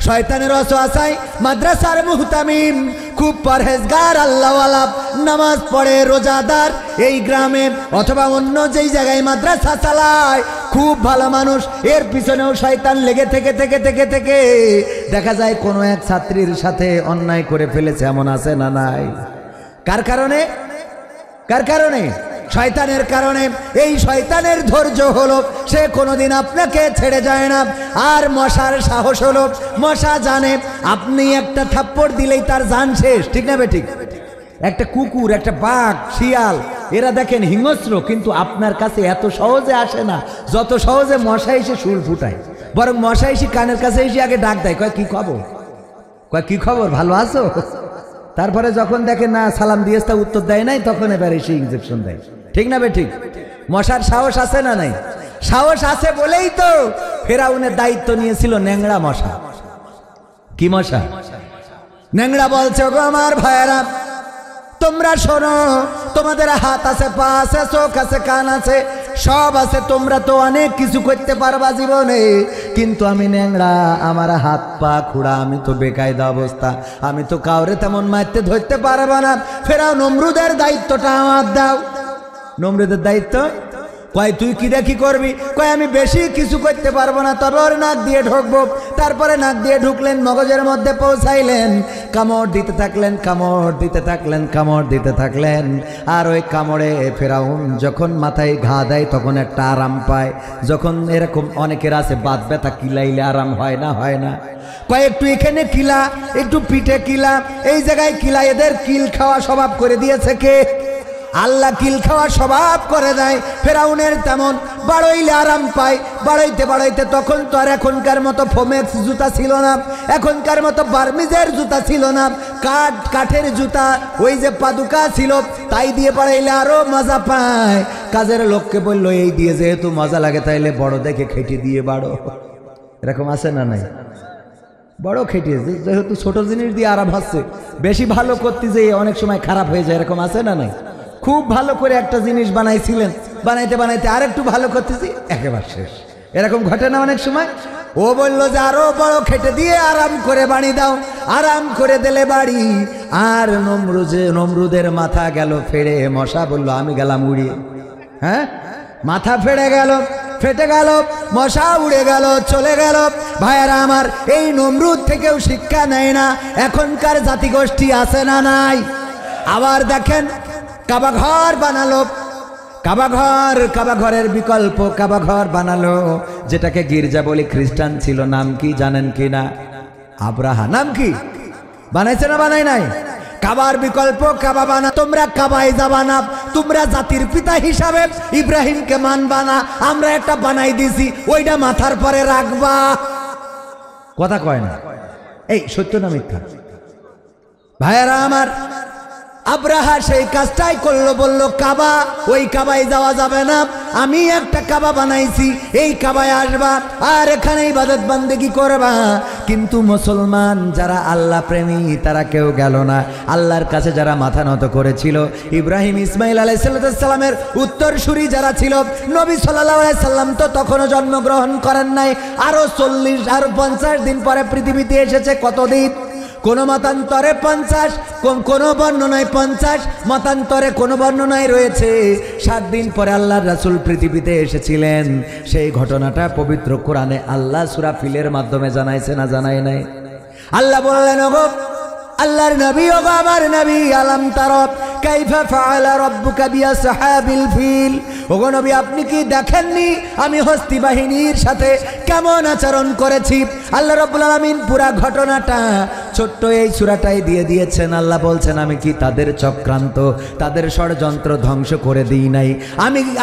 শয়তানের অসহায়। মাদ্রাসার মুহতামিম, খুব পরহেজগার, আল্লাহওয়ালা, নামাজ পড়ে, রোজাদার, এই গ্রামে অথবা অন্য যেই জায়গায় মাদ্রাসা চালায়, খুব ভালো মানুষ। এর পিছনেও শয়তান লেগে থেকে থেকে থেকে থেকে দেখা যায় কোনো এক ছাত্রীর সাথে অন্যায় করে ফেলেছে, এমন আছে না নাই? কার কারণে? কার কারণে? শয়তানের কারণে। এই শয়তানের ধৈর্য হলো সে কোনোদিন আপনাকে ছেড়ে যায় না। আর মশার সাহস হলো, মশা জানে আপনি একটা থাপ্পড় দিলেই তার জান শেষ, ঠিক না বেঠিক? একটা কুকুর, একটা বাঘ, শিয়াল, এরা দেখেন হিংস্র, কিন্তু আপনার কাছে এত সহজে আসে না যত সহজে মশা এসে সুর ফুটায়। বরং মশা এসে কানের কাছে এসে আগে ডাক দেয়, কয় কি খবর, কয় কি খবর, ভালো আছো? তারপরে যখন দেখে না সালাম দিয়েছে তা উত্তর দেয় নাই, তখন এবার এসে ইনজেকশন দেয়। ঠিক না বে ঠিক? মশার সাহস আছে না নাই? সাহস আছে বলেই তো ফেরাউনের দায়িত্ব নিয়েছিল ন্যাংরা মশা। কি মশা? ন্যাংরা বলছে, গো আমার ভাইয়েরা তোমরা শোনো, তোমাদের হাত আছে, পা আছে, চোখ আছে, কান আছে, সব আছে, তোমরা তো অনেক কিছু করতে পারবা জীবনে, কিন্তু আমি ন্যাংরা, আমার হাত পা খুঁড়া, আমি তো বেকায়দা অবস্থা, আমি তো কাউরে তেমন মারতে ধরতে পারবো না। ফেরাও নমরুদের দায়িত্বটা আমার দাও। নমরুদের দায়িত্ব? কয় তুই কি করবি? কয় আমি বেশি কিছু করতে পারবো না, তবে ওর নাক দিয়ে ঢুকবো। তারপরে নাক দিয়ে ঢুকলেন, মগজের মধ্যে পৌঁছাইলেন, কামড় দিতে থাকলেন, কামড় দিতে থাকলেন, কামড় দিতে থাকলেন। আর ওই কামড়ে ফেরাউন যখন মাথায় ঘা দেয় তখন একটা আরাম পায়। যখন এরকম অনেকের আছে বাত ব্যথা কিলাইলে আরাম হয় না, হয় না? কয় একটু এখানে কিলা, একটু পিঠে কিলা, এই জায়গায় কিলা। এদের কিল খাওয়া স্বভাব করে দিয়েছে কে? আল্লাহ কিল খাওয়া স্বভাব করে দেয়। ফেরাউনের তেমন বাড়াইলে আরাম পায়, বাড়াইতে বাড়াইতে তখন তো আর এখনকার মতো ফোমেক্স জুতা ছিল না, এখনকার মতো বার্মিজের জুতা ছিল না, কাঠের জুতা, ওই যে পাদুকা ছিল, তাই দিয়ে বাড়াইলে আরো মজা পায়। কাজের লোককে বললো এই দিয়ে যেহেতু মজা লাগে তাইলে বড় দেখে খেটে দিয়ে বাড়ো। এরকম আছে না নাই? বড় খেটিয়েছে, যেহেতু ছোট জিনিস দিয়ে আরাম হচ্ছে, বেশি ভালো করতে যেয়ে অনেক সময় খারাপ হয়ে যায়। এরকম আছে না নাই? খুব ভালো করে একটা জিনিস বানাইছিলেন, বানাইতে বানাইতে আর একটু ভালো করতেছি, একেবারে শেষ। এরকম ঘটে না অনেক সময়? ও বললো যে আরো বড় খেটে দিয়ে আরাম করে বাড়ি দাও। আরাম করে দিলে বাড়ি, আর নমরুদের মাথা গেল ফেড়ে। মশা বললো আমি গেলাম উড়িয়ে। হ্যাঁ, মাথা ফেড়ে গেল, ফেটে গেল, মশা উড়ে গেল, চলে গেল। ভাইয়েরা আমার, এই নমরুদ থেকেও শিক্ষা নেয় না এখনকার জাতিগোষ্ঠী? আছে না নাই? আবার দেখেন কাবা ঘর বানালো, কাবা ঘরের বিকল্প কাবা ঘর বানালো, যেটাকে গির্জা বলি। খ্রিস্টান ছিল, নাম কি জানেন কি না? আব্রাহা। নাম কি? বানাইছে না বানাই নাই? কাবার বিকল্প কাবা বানা। তোমরা কাবায় যাবা না, তোমরা জাতির পিতা হিসাবে ইব্রাহিমকে মানবা না, আমরা একটা বানাই দিছি, ওইটা মাথার পরে রাখবা। কথা কয় না? এই সত্য না মিথ্যা? ভাইয়েরা আমার, আব্রাহা সেই কাজটাই করলো, বলল কাবা, ওই কাবায় যাওয়া যাবে না, আমি একটা কাবা বানাইছি, এই কাবায় আসবা আর এখানে ইবাদত বান্দেগি করবা। কিন্তু মুসলমান যারা আল্লাহ প্রেমী তারা কেউ গেল না। আল্লাহর কাছে যারা মাথা নত করেছিল, ইব্রাহিম ইসমাইল আলাইহিস সালামের উত্তরসূরি যারা ছিল, নবী সাল্লাল্লাহু আলাইহি সাল্লাম তো তখনও জন্মগ্রহণ করেন নাই, আরো 50 দিন পরে পৃথিবীতে এসেছে। কতদিন? কোন মতান্তরে 50, কোন বর্ণনায় 50, মতান্তরে কোন বর্ণনায় রয়েছে 7 দিন পরে আল্লাহর রাসূল পৃথিবীতে এসেছিলেন। সেই ঘটনাটা পবিত্র কোরআনে আল্লাহ সূরা ফিলের মাধ্যমে জানাইছে না জানাই নাই? আল্লাহ বললেন, ওগো আল্লাহর নবী, ওগো আমার নবী, আলাম তারা কাইফা ফাআলা রাব্বুকা বিআসহাবিল ফিল। ওগো নবী, আপনি কি দেখেননি আমি হস্তি বাহিনীর সাথে কেমন আচরণ করেছি? আল্লাহ রাব্বুল আলামিন পুরা ঘটনাটা ছোট্ট এই সূরাটাই দিয়ে দিয়েছেন। আল্লাহ বলছেন, আমি কি তাদের চক্রান্ত, তাদের ষড়যন্ত্র ধ্বংস করে দিই নাই?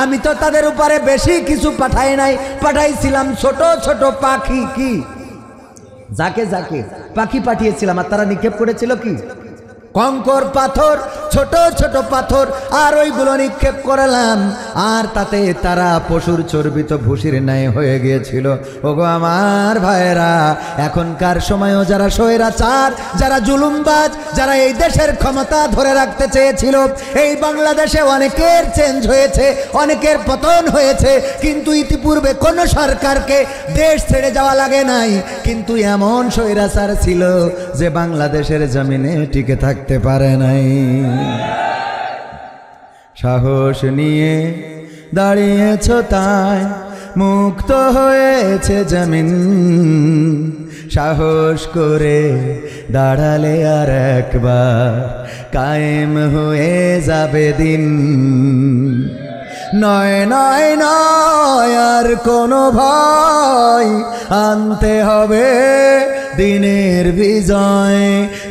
আমি তো তাদের উপরে বেশি কিছু পাঠাই নাই, পাঠাইছিলাম ছোট ছোট পাখি। কি? যাকে যাকে পাখি পাঠিয়েছিলাম, আর তারা নিক্ষেপ করেছিল কি? কঙ্কর পাথর, ছোট ছোট পাথর, আর ওইগুলো নিক্ষেপ করলাম, আর তাতে তারা পশুর চর্বিত ভুসির ন্যায় হয়ে গিয়েছিল। ওগো আমার ভাইয়েরা, এখনকার সময়ও যারা স্বৈরাচার, যারা জুলুমবাজ, যারা এই দেশের ক্ষমতা ধরে রাখতে চেয়েছিল, এই বাংলাদেশে অনেকের চেঞ্জ হয়েছে, অনেকের পতন হয়েছে, কিন্তু ইতিপূর্বে কোন সরকারকে দেশ ছেড়ে যাওয়া লাগে নাই। কিন্তু এমন স্বৈরাচার ছিল যে বাংলাদেশের জমিনে টিকে থাকতে পারে নাই। সাহস নিয়ে দাঁড়িয়েছ তাই মুক্ত হয়েছে জমিন, সাহস করে দাঁড়ালে আর একবার কায়েম হয়ে যাবে দিন। নয় নয় নয় আর কোনো ভয়, আনতে হবে দিনের বিজয়।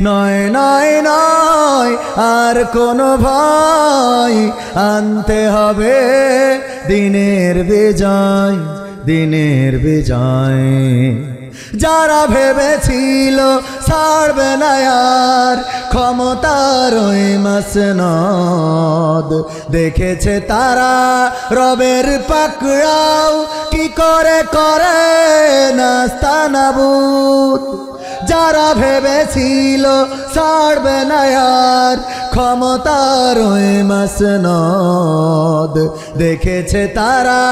নয় নয় নয় আর কোনো ভয়, আনতে হবে দিনের বিজয়, দিনের বিজয়। যারা ভেবেছিল ছাড়বে না আর ক্ষমতার ওই মাসনদ, দেখেছে তারা রবের পাকড়াও কি করে করে নাস্তানাবুদ। যারা ভেবেছিল ছাড়বে না আর ক্ষমতার ওই মাসনদ, দেখেছে তারা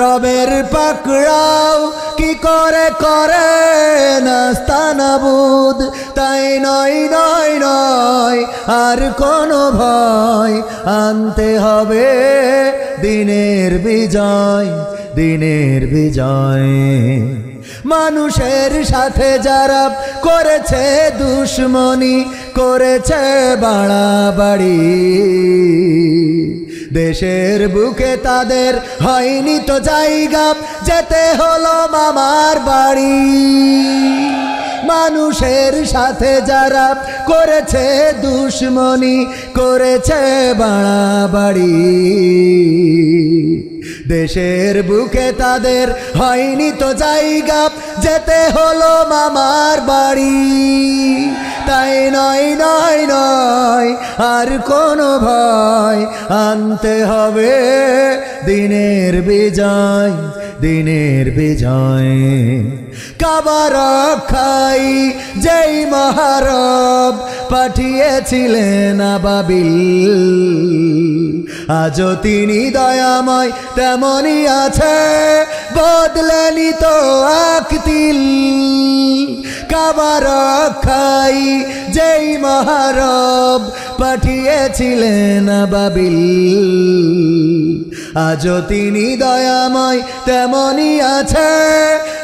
রবের পাকড়াও কি করে করে নাস্তানাবুদ। তাই নয় নয় নয় আর কোনো ভয়, আনতে হবে দিনের বিজয়, দিনের বিজয়। মানুষের সাথে যারা করেছে দুশ্মনী, করেছে বাড়াবাড়ি, দেশের বুকে তাদের হয়নি তো জায়গা, যেতে হলো মামার বাড়ি। মানুষের সাথে যারা করেছে দুশ্মনী, করেছে বাড়াবাড়ি, দেশের বুকে তাদের হয়নি তো জায়গা, যেতে হলো মামার বাড়ি। তাই নয় নয় নয় আর কোনো ভয়, আনতে হবে দিনের বিজয়, দিনের বিজয়। কাবা রক্ষাই যেই মহারব পাঠিয়েছিলেন আবাবিল, আজও তিনি দয়াময় তেমনি আছে, বদলেনি তো আকতিল। কাবা রক্ষাই যেই মহারব পাঠিয়েছিলেন আবাবিল, আজও তিনি দয়াময় তেমনি আছে,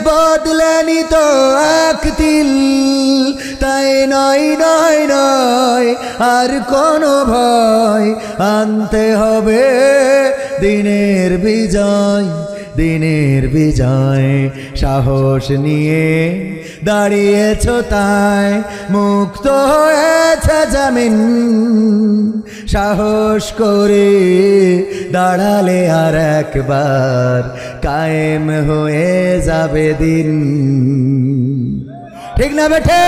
বদলেনি তো আকতিল। তাই নয় নয় নয় আর কোনো ভয়, আনতে হবে দিনের বিজয়, দিনের বিজয়। সাহস নিয়ে দাঁড়িয়েছ তাই মুক্ত হয়েছে জমিন, সাহস করে দাঁড়ালে আর একবার কায়েম হয়ে যাবে দিন। ঠিক না বেঠে?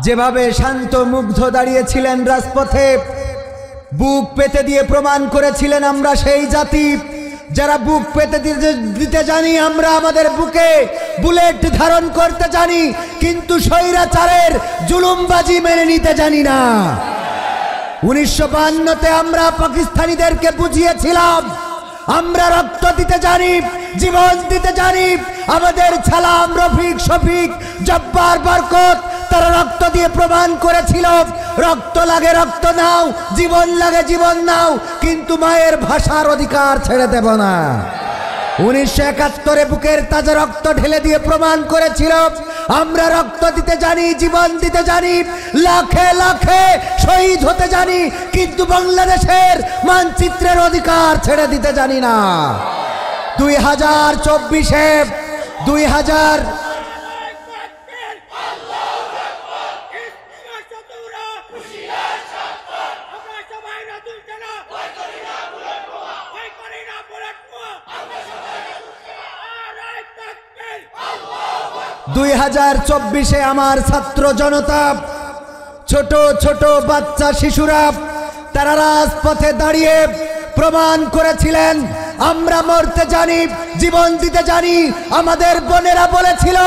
যেভাবে শান্ত মুগ্ধ দাঁড়িয়েছিলেন রাজপথে, বুক পেতে দিয়ে প্রমাণ করেছিলেন আমরা সেই জাতি যারা বুক পেতে দিতে জানি, আমরা আমাদের বুকে বুলেট ধারণ করতে জানি, কিন্তু স্বৈরাচারের জুলুমবাজি মেনে নিতে জানি না। 1952-তে আমরা পাকিস্তানিদেরকে বুঝিয়েছিলাম আমরা রক্ত দিতে জানি, জীবন দিতে জানি। আমাদের ছালাম, রফিক, শফিক, জব্বার, বরকত তারা রক্ত দিয়ে প্রমাণ করেছিল রক্ত লাগে রক্ত নাও, জীবন লাগে জীবন নাও, কিন্তু মায়ের ভাষার অধিকার ছেড়ে দেব না। 1971-এ বুকের তাজা রক্ত ঢেলে দিয়ে প্রমাণ করেছিল আমরা রক্ত দিতে জানি, জীবন দিতে জানি, লাখে লাখে শহীদ হতে জানি, কিন্তু বাংলাদেশের মানচিত্রের অধিকার ছেড়ে দিতে জানি না। 2024-এ 2000 2024-এ আমার ছাত্র জনতা, ছোট ছোট বাচ্চা শিশুরা তারা রাজপথে দাঁড়িয়ে প্রমাণ করেছিলেন আমরা মরতে জানি, জীবন দিতে জানি। আমাদের বোনেরা বলেছিল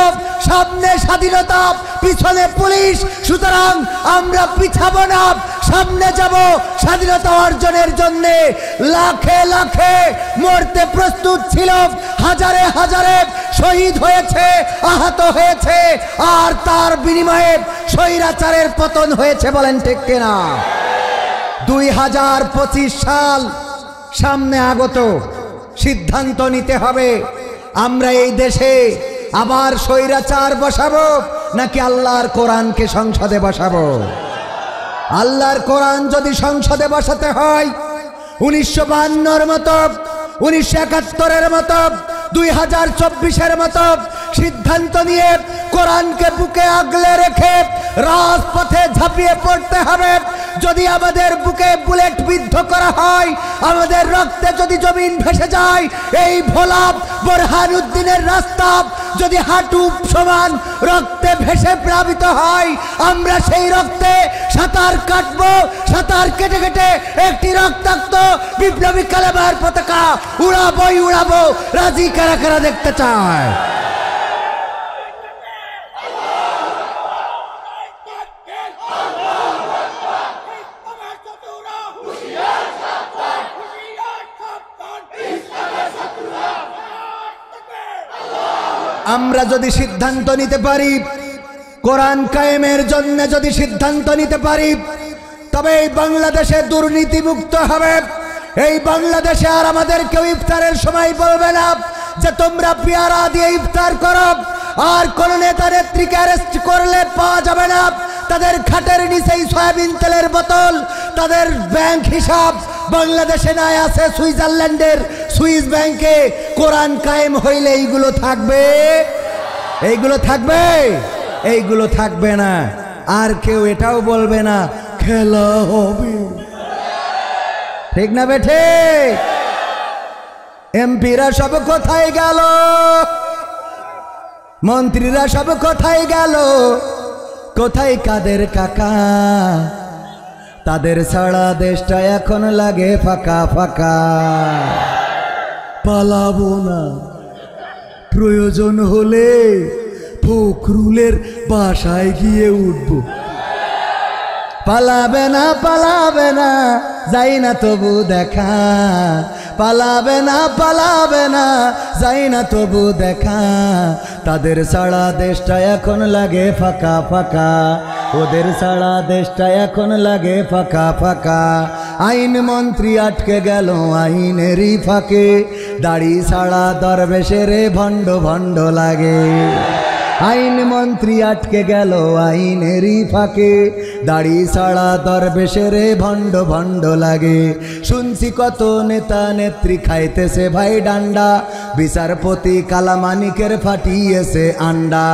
সামনে স্বাধীনতা, পিছনে পুলিশ, সুতরাং আমরা পিছাবো না, সামনে যাব স্বাধীনতা অর্জনের জন্য। লাখে লাখে মরতে প্রস্তুত ছিল, হাজারে হাজারে শহীদ হয়েছে, আহত হয়েছে, আর তার বিনিময়ে স্বৈরাচারের পতন হয়েছে। বলেন ঠিক কিনা? 2025 সাল সামনে আগত, সিদ্ধান্ত নিতে হবে আমরা এই দেশে আবার স্বৈরাচার বসাবো নাকি আল্লাহর কোরআনকে সংসদে বসাবো। আল্লাহর কোরআন যদি সংসদে বসাতে হয় 1952-র মতো, 1971-এর মতো, 2024-এর মতো সিদ্ধান্ত নিয়ে কোরআনকে বুকে আগলে রেখে রাজপথে ঝাঁপিয়ে পড়তে হবে। যদি আমাদের বুকে বুলেট বিদ্ধ করা হয়, আমাদের রক্তে যদি জমিন ভেসে যায়, এই ভোলা বোরহানউদ্দিনের রাস্তা যদি হাঁটু সমান রক্তে ভেসে প্লাবিত হয়, আমরা সেই রক্তে সাঁতার কাটবো। সাঁতার কেটে কেটে একটি রক্তাক্ত বিপ্লবী কালেমার পতাকা উড়াবোই উড়াবো। রাজি কারা কারা দেখতে চায়? আমরা যদি সিদ্ধান্ত নিতে পারি, কোরআন কায়েমের জন্য যদি সিদ্ধান্ত নিতে পারি, তবে এই বাংলাদেশে দুর্নীতি মুক্ত হবে। এই বাংলাদেশে আর আমাদের কেউ ইফতারের সময় বলবে না যে তোমরা পেয়ারা দিয়ে ইফতার করো। আর কোন নেতা নেত্রীকে অ্যারেস্ট করলে পাওয়া যাবে না তাদের খাটের নিচেই সয়াবিন তেলের বোতল। তাদের ব্যাংক হিসাব বাংলাদেশে নাই, আছে সুইজারল্যান্ডের সুইস ব্যাংকে। কোরআন কায়েম হইলে এইগুলো থাকবে, এইগুলো থাকবে, এইগুলো থাকবে না। আর কেউ এটাও বলবে না খেলা হবে। ঠিক না বেঠে? এমপিরা সব কোথায় গেল? মন্ত্রীরা সব কোথায় গেল? কোথায় কাদের কাকা? তাদের ছাড়া দেশটা এখন লাগে ফাঁকা ফাঁকা। পালাবো না, প্রয়োজন হলে ফখরুলের বাসায় গিয়ে উঠবো। পালাবে না, পালাবে না, যাই না তবু দেখা। পালাবে না, পালাবে না, যাই না তবু দেখা। তাদের ছাড়া দেশটা এখন লাগে ফাঁকা ফাঁকা। ওদের ছাড়া দেশটা এখন লাগে ফাঁকা ফাঁকা। আইন মন্ত্রী আটকে গেল আইনেরই ফাঁকে। দাড়ি ছাড়া দরবেশের ভণ্ড ভণ্ড লাগে। আইন মন্ত্রী আটকে গেল আইনেরই ফাঁকে। দাড়ি ছাড়া দরবেশের ভণ্ড ভণ্ড লাগে। শুনছি কত নেতা নেত্রী খাইতেছে ভাই ডান্ডা। বিচারপতি কালামানিকের ফাটিয়েছে আন্ডা।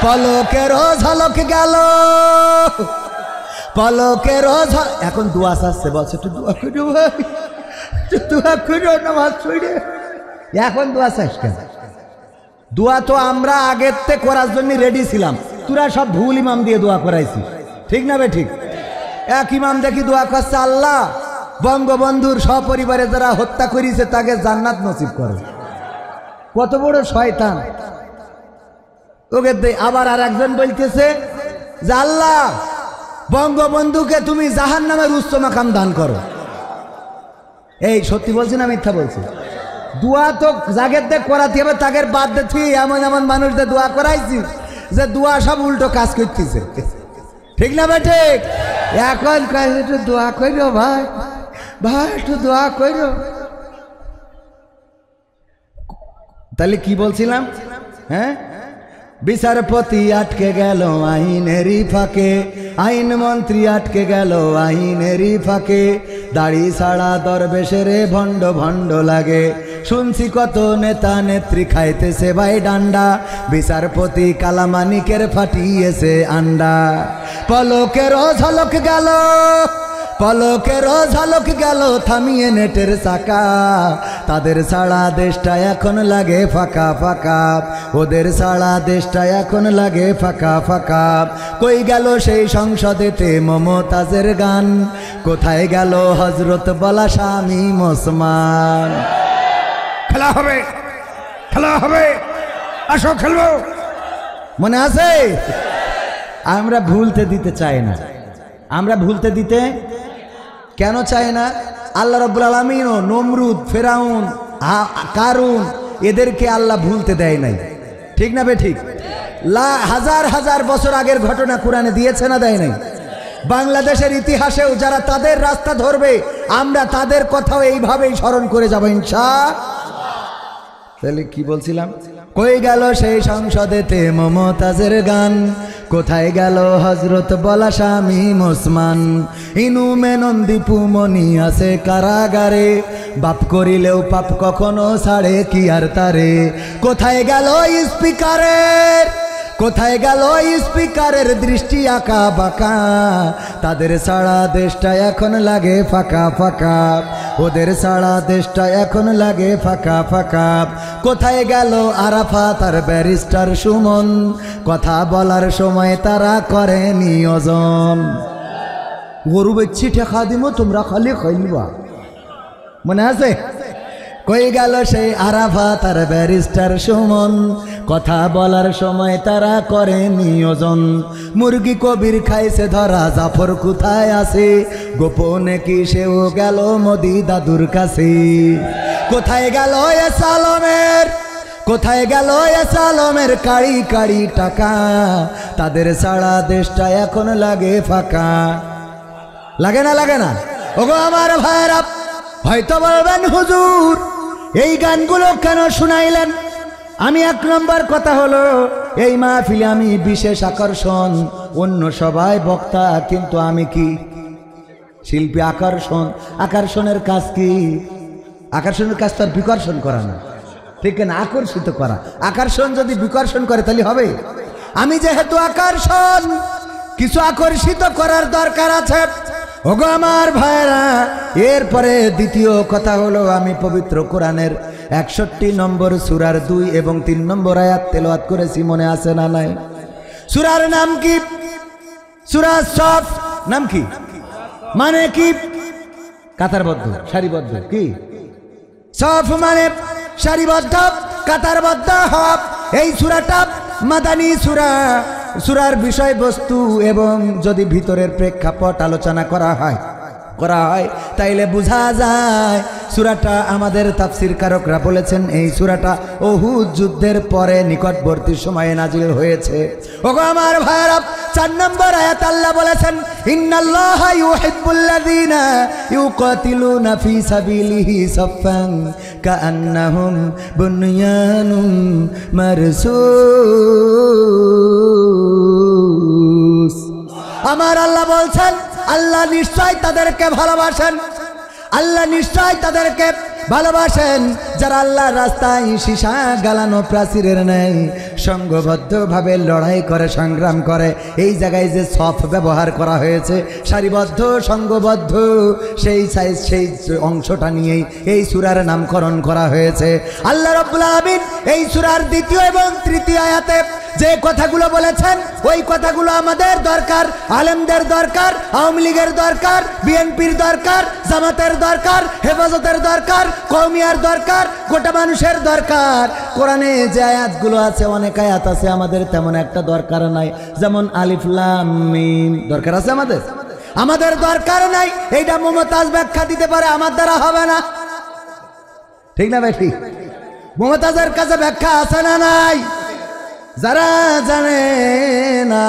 পলকেরও ঝলক গেল, পলকেরও এখন দোয়া চাচ্ছে, বলছে একটু দোয়া করো ভাই, দোয়া করো, নামাজ পড়ে। এখন দোয়া চাস কেন? দোয়া তো আমরা আগের থেকে করার জন্য রেডি ছিলাম। তোরা সব ভুল ইমাম দিয়ে দোয়া করাইছি, ঠিক না বে ঠিক? এক ইমাম দেখি দোয়া করছে, আল্লাহ বঙ্গবন্ধুর সপরিবারে যারা হত্যা করেছে তাকে জান্নাত নসিব করে। কত বড় শয়তান! ওকে আবার আর একজন বলতেছে যে আল্লাহ বঙ্গবন্ধুকে তুমি জাহান্নামের উচ্চ মাকাম দান করো। এই সত্যি বলছি না মিথ্যা বলছি? দোয়া তো জাগের দেখ করাতে হবে, তাকে বাদ দিচ্ছি। এমন এমন মানুষদের দোয়া করাইছি যে দোয়া সব উল্টো কাজ করতেছে, ঠিক না ভাই? ঠিক। এখন একটু দোয়া করো ভাই, ভাই একটু দোয়া করো। তাহলে কি বলছিলাম? হ্যাঁ, বিচারপতি আটকে গেল আইনেরই ফাঁকে। আইন মন্ত্রী আটকে গেল আইনেরই ফাঁকে। দাড়ি ছাড়া দরবেশের ভণ্ড ভণ্ড লাগে। শুনছি কত নেতা নেত্রী খাইতেছে ভাই ডান্ডা। বিচারপতি কালামানিকের ফাটিয়েছে আন্ডা। পলকেরও ঝলক গেল, পলকেরও ঝলক গেল থামিয়ে নেটের চাকা। তাদের ছাড়া দেশটা এখন লাগে ফাঁকা ফাঁকা। ওদের ছাড়া দেশটা এখন লাগে ফাঁকা ফাঁকা। কই গেল সেই সংসদেতে মমতাজের গান? কোথায় গেল হজরত বলা স্বামী ওসমান? খেলা হবে, খেলা হবে, আসো খেলবো। মনে আছে? আমরা ভুলতে দিতে চাই না। আমরা ভুলতে দিতে কেন চাই না? আল্লাহ রাব্বুল আলামিন, নমরুদ, ফেরাউন, কারুন এদেরকে আল্লাহ ভুলতে দেয় নাই, ঠিক না বে ঠিক? হাজার হাজার বছর আগের ঘটনা কোরআনে দিয়েছে না দেয় নাই? বাংলাদেশের ইতিহাসেও যারা তাদের রাস্তা ধরবে আমরা তাদের কথাও এইভাবেই স্মরণ করে যাব ইনশাআল্লাহ। তাহলে কি বলছিলাম? কই গেল সেই সংসদেতে মমতাজের গান? কোথায় গেল হজরত বলা স্বামী ওসমান ইনু মেনন দীপু মনি আছে কারাগারে বাপ করিলেও পাপ কখনো ছাড়ে কি আর তারে কোথায় গেল স্পিকারের কোথায় গেল স্পিকারের দৃষ্টি আঁকা বাঁকা তাদের সারা দেশটা এখন লাগে ফাঁকা ফাঁকা ওদের সারা দেশটা এখন লাগে ফাঁকা ফাঁকা কোথায় গেল আরাফাত আর ব্যারিস্টার সুমন কথা বলার সময় তারা করে নিয়োজন গরু বেচছি ঠেকা দিব তোমরা খালি খাইবা মনে আছে কই গেল সেই আরাফাত আর ব্যারিস্টার সুমন কথা বলার সময় তারা করে নিয়োজন মুরগি কবির খাইছে ধরা জাফর কোথায় আছে গোপনে কি সেও গেল মোদি দাদুর কাছে কোথায় গেল সালমের কোথায় গেল সালমের কাড়ি কাড়ি টাকা তাদের সারা দেশটা এখন লাগে ফাঁকা লাগে না ওগো আমার ভাইরা হয়তো বলবেন হুজুর এই গানগুলো কেন শুনাইলেন আমি এক নম্বর কথা হলো এই মাহফিলে আমি বিশেষ আকর্ষণ অন্য সবাই বক্তা কিন্তু আমি কি শিল্পী আকর্ষণের কাজ কি আকর্ষণের কাজ তো আর বিকর্ষণ করা না ঠিক না আকর্ষিত করা আকর্ষণ যদি বিকর্ষণ করে তাহলে হবে আমি যেহেতু আকর্ষণ কিছু আকর্ষিত করার দরকার আছে ওগো আমার ভাইরা এরপরে দ্বিতীয় কথা হলো আমি পবিত্র কোরআনের 61 নম্বর সূরার 2 এবং 3 নম্বর আয়াত তেলাওয়াত করেছি মনে আছে না নাই সূরার নাম কি সূরা সফ নাম কি মানে কি কাতারবদ্ধ সারিবদ্ধ কি সফ মানে সারিবদ্ধ কাতারবদ্ধ হব এই সূরাটা মাদানী সূরা সূরার বিষয়বস্তু এবং যদি ভিতরের প্রেক্ষাপট আলোচনা করা হয় তাইলে বোঝা যায় সূরাটা আমাদের তাফসীর কারকরা বলেছেন এই সূরাটা উহুদ যুদ্ধের পরে নিকটবর্তী সময়ে নাজিল হয়েছে ওগো আমার ভাইরা 4 নম্বর আয়াত আল্লাহ বলেছেন ইন্নাল্লাহা ইউহিব্বুল্লাযীনা ইউকাতিলুনা ফী সাবিলিহি সাফফান কাআন্নাহুম বুনয়ানুম মারসুস আমার আল্লাহ বলছেন আল্লাহ নিশ্চয় তাদেরকে ভালোবাসেন আল্লাহ নিশ্চয় তাদেরকে ভালোবাসেন যারা আল্লাহর রাস্তায় সীসা গালানো প্রাচীরের নেই সংঘবদ্ধভাবে লড়াই করে সংগ্রাম করে এই জায়গায় যে সফ ব্যবহার করা হয়েছে সারিবদ্ধ সংঘবদ্ধ সেই অংশটা নিয়েই এই সূরার নামকরণ করা হয়েছে আল্লাহ রাব্বুল আলামিন এই সূরার দ্বিতীয় এবং তৃতীয় আয়াতে যে কথাগুলো বলেছেন ওই কথাগুলো আমাদের দরকার আলেমদের দরকার আওয়ামী লীগের দরকার বিএনপির দরকার জামাতের দরকার হেফাজতের দরকার কওমিয়ার দরকার গোটা মানুষের দরকার কোরআনে যে আয়াতগুলো আছে অনেক আয়াত আছে আমাদের তেমন একটা দরকার নাই যেমন আলিফ লাম মিম দরকার আছে আমাদের দরকার নাই এইটা মুমতাজ ব্যাখ্যা দিতে পারে আমার দ্বারা হবে না ঠিক না ভাই ঠিক মুমতাজের কাছে ব্যাখ্যা আছে না নাই যারা জানে না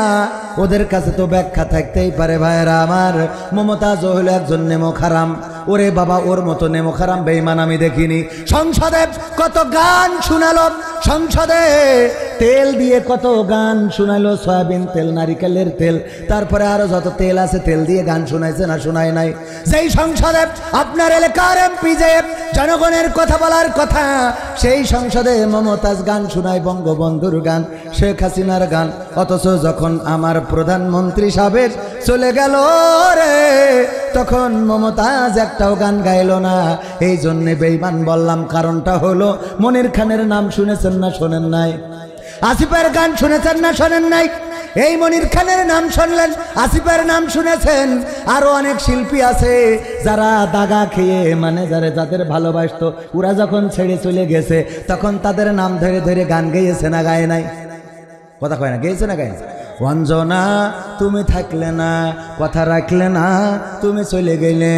ওদের কাছে তো ব্যাখ্যা থাকতেই পারে ভাইরা আমার মমতাজ হলো একজন নেমোখারাম ওরে বাবা ওর মতো নেমোখারাম বেঈমান আমি দেখিনি সংসদে কত গান শুনালো সংসদে তেল দিয়ে কত গান শুনাইলো সয়াবিন তেল নারিকেলের তেল তারপরে আরো যত তেল আছে তেল দিয়ে গান শুনাইছে না শুনায় নাই যেই সংসদে আপনার এলাকার এমপি যে জনগণের কথা বলার কথা সেই সংসদে মমতাজ গান শুনায় বঙ্গবন্ধুর গান শেখ হাসিনার গান অথচ যখন আমার প্রধানমন্ত্রী সাবেক চলে গেল রে তখন মমতাজ একটাও গান গাইল না এই জন্যে বেঈমান বললাম কারণটা হলো মনির খানের নাম শুনেছেন না শোনেন নাই আসিফের গান শুনেছেন না শোনেন নাই এই মনির খানের নাম শুনলেন আসিফের নাম শুনেছেন আরো অনেক শিল্পী আছে যারা দাগা খেয়ে মানে যাদের ভালোবাসতো ওরা যখন ছেড়ে চলে গেছে তখন তাদের নাম ধরে ধরে গান গেয়েছে না গায় নাই কথা কয় না গেয়েছে না গায় অঞ্জনা তুমি থাকলে না কথা রাখলে না তুমি চলে গেলে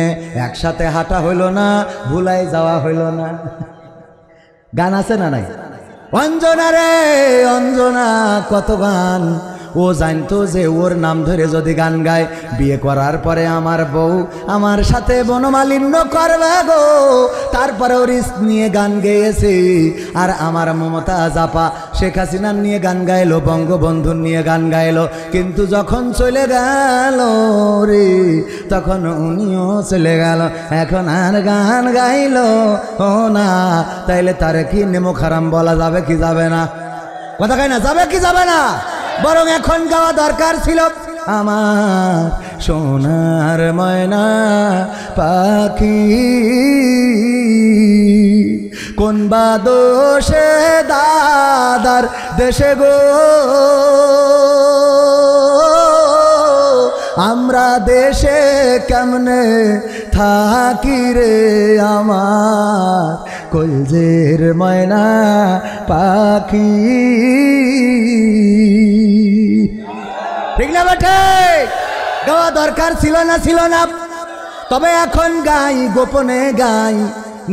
একসাথে হাঁটা হইল না ভুলাই যাওয়া হইল না গান আছে না নাই অঞ্জনা রে অঞ্জনা কত গান ও জানতো যে ওর নাম ধরে যদি গান গায় বিয়ে করার পরে আমার বউ আমার সাথে বনমালিন্য করবে গো তারপরে রিস্ক নিয়ে গান গেয়েছে আর আমার মমতাজ আপা শেখ হাসিনার নিয়ে গান গাইলো, বঙ্গবন্ধুর নিয়ে গান গাইলো, কিন্তু যখন চলে গেল রে তখন উনিও চলে গেল, এখন আর গান গাইলো ও না। তাইলে তারে কি নেমো খারাম বলা যাবে কি যাবে না? কথা কয় না, যাবে কি যাবে না? বরং এখন গাওয়া দরকার ছিল আমার সোনার ময়না পাখি, কোন বা দোষে দাদার দেশে গো আমরা দেশে কেমনে থাকি রে আমার কলজের ময়না পাখি। ঠিক না বেটে? গাওয়া দরকার ছিল না, ছিল না? তবে এখন গাই, গোপনে গাই,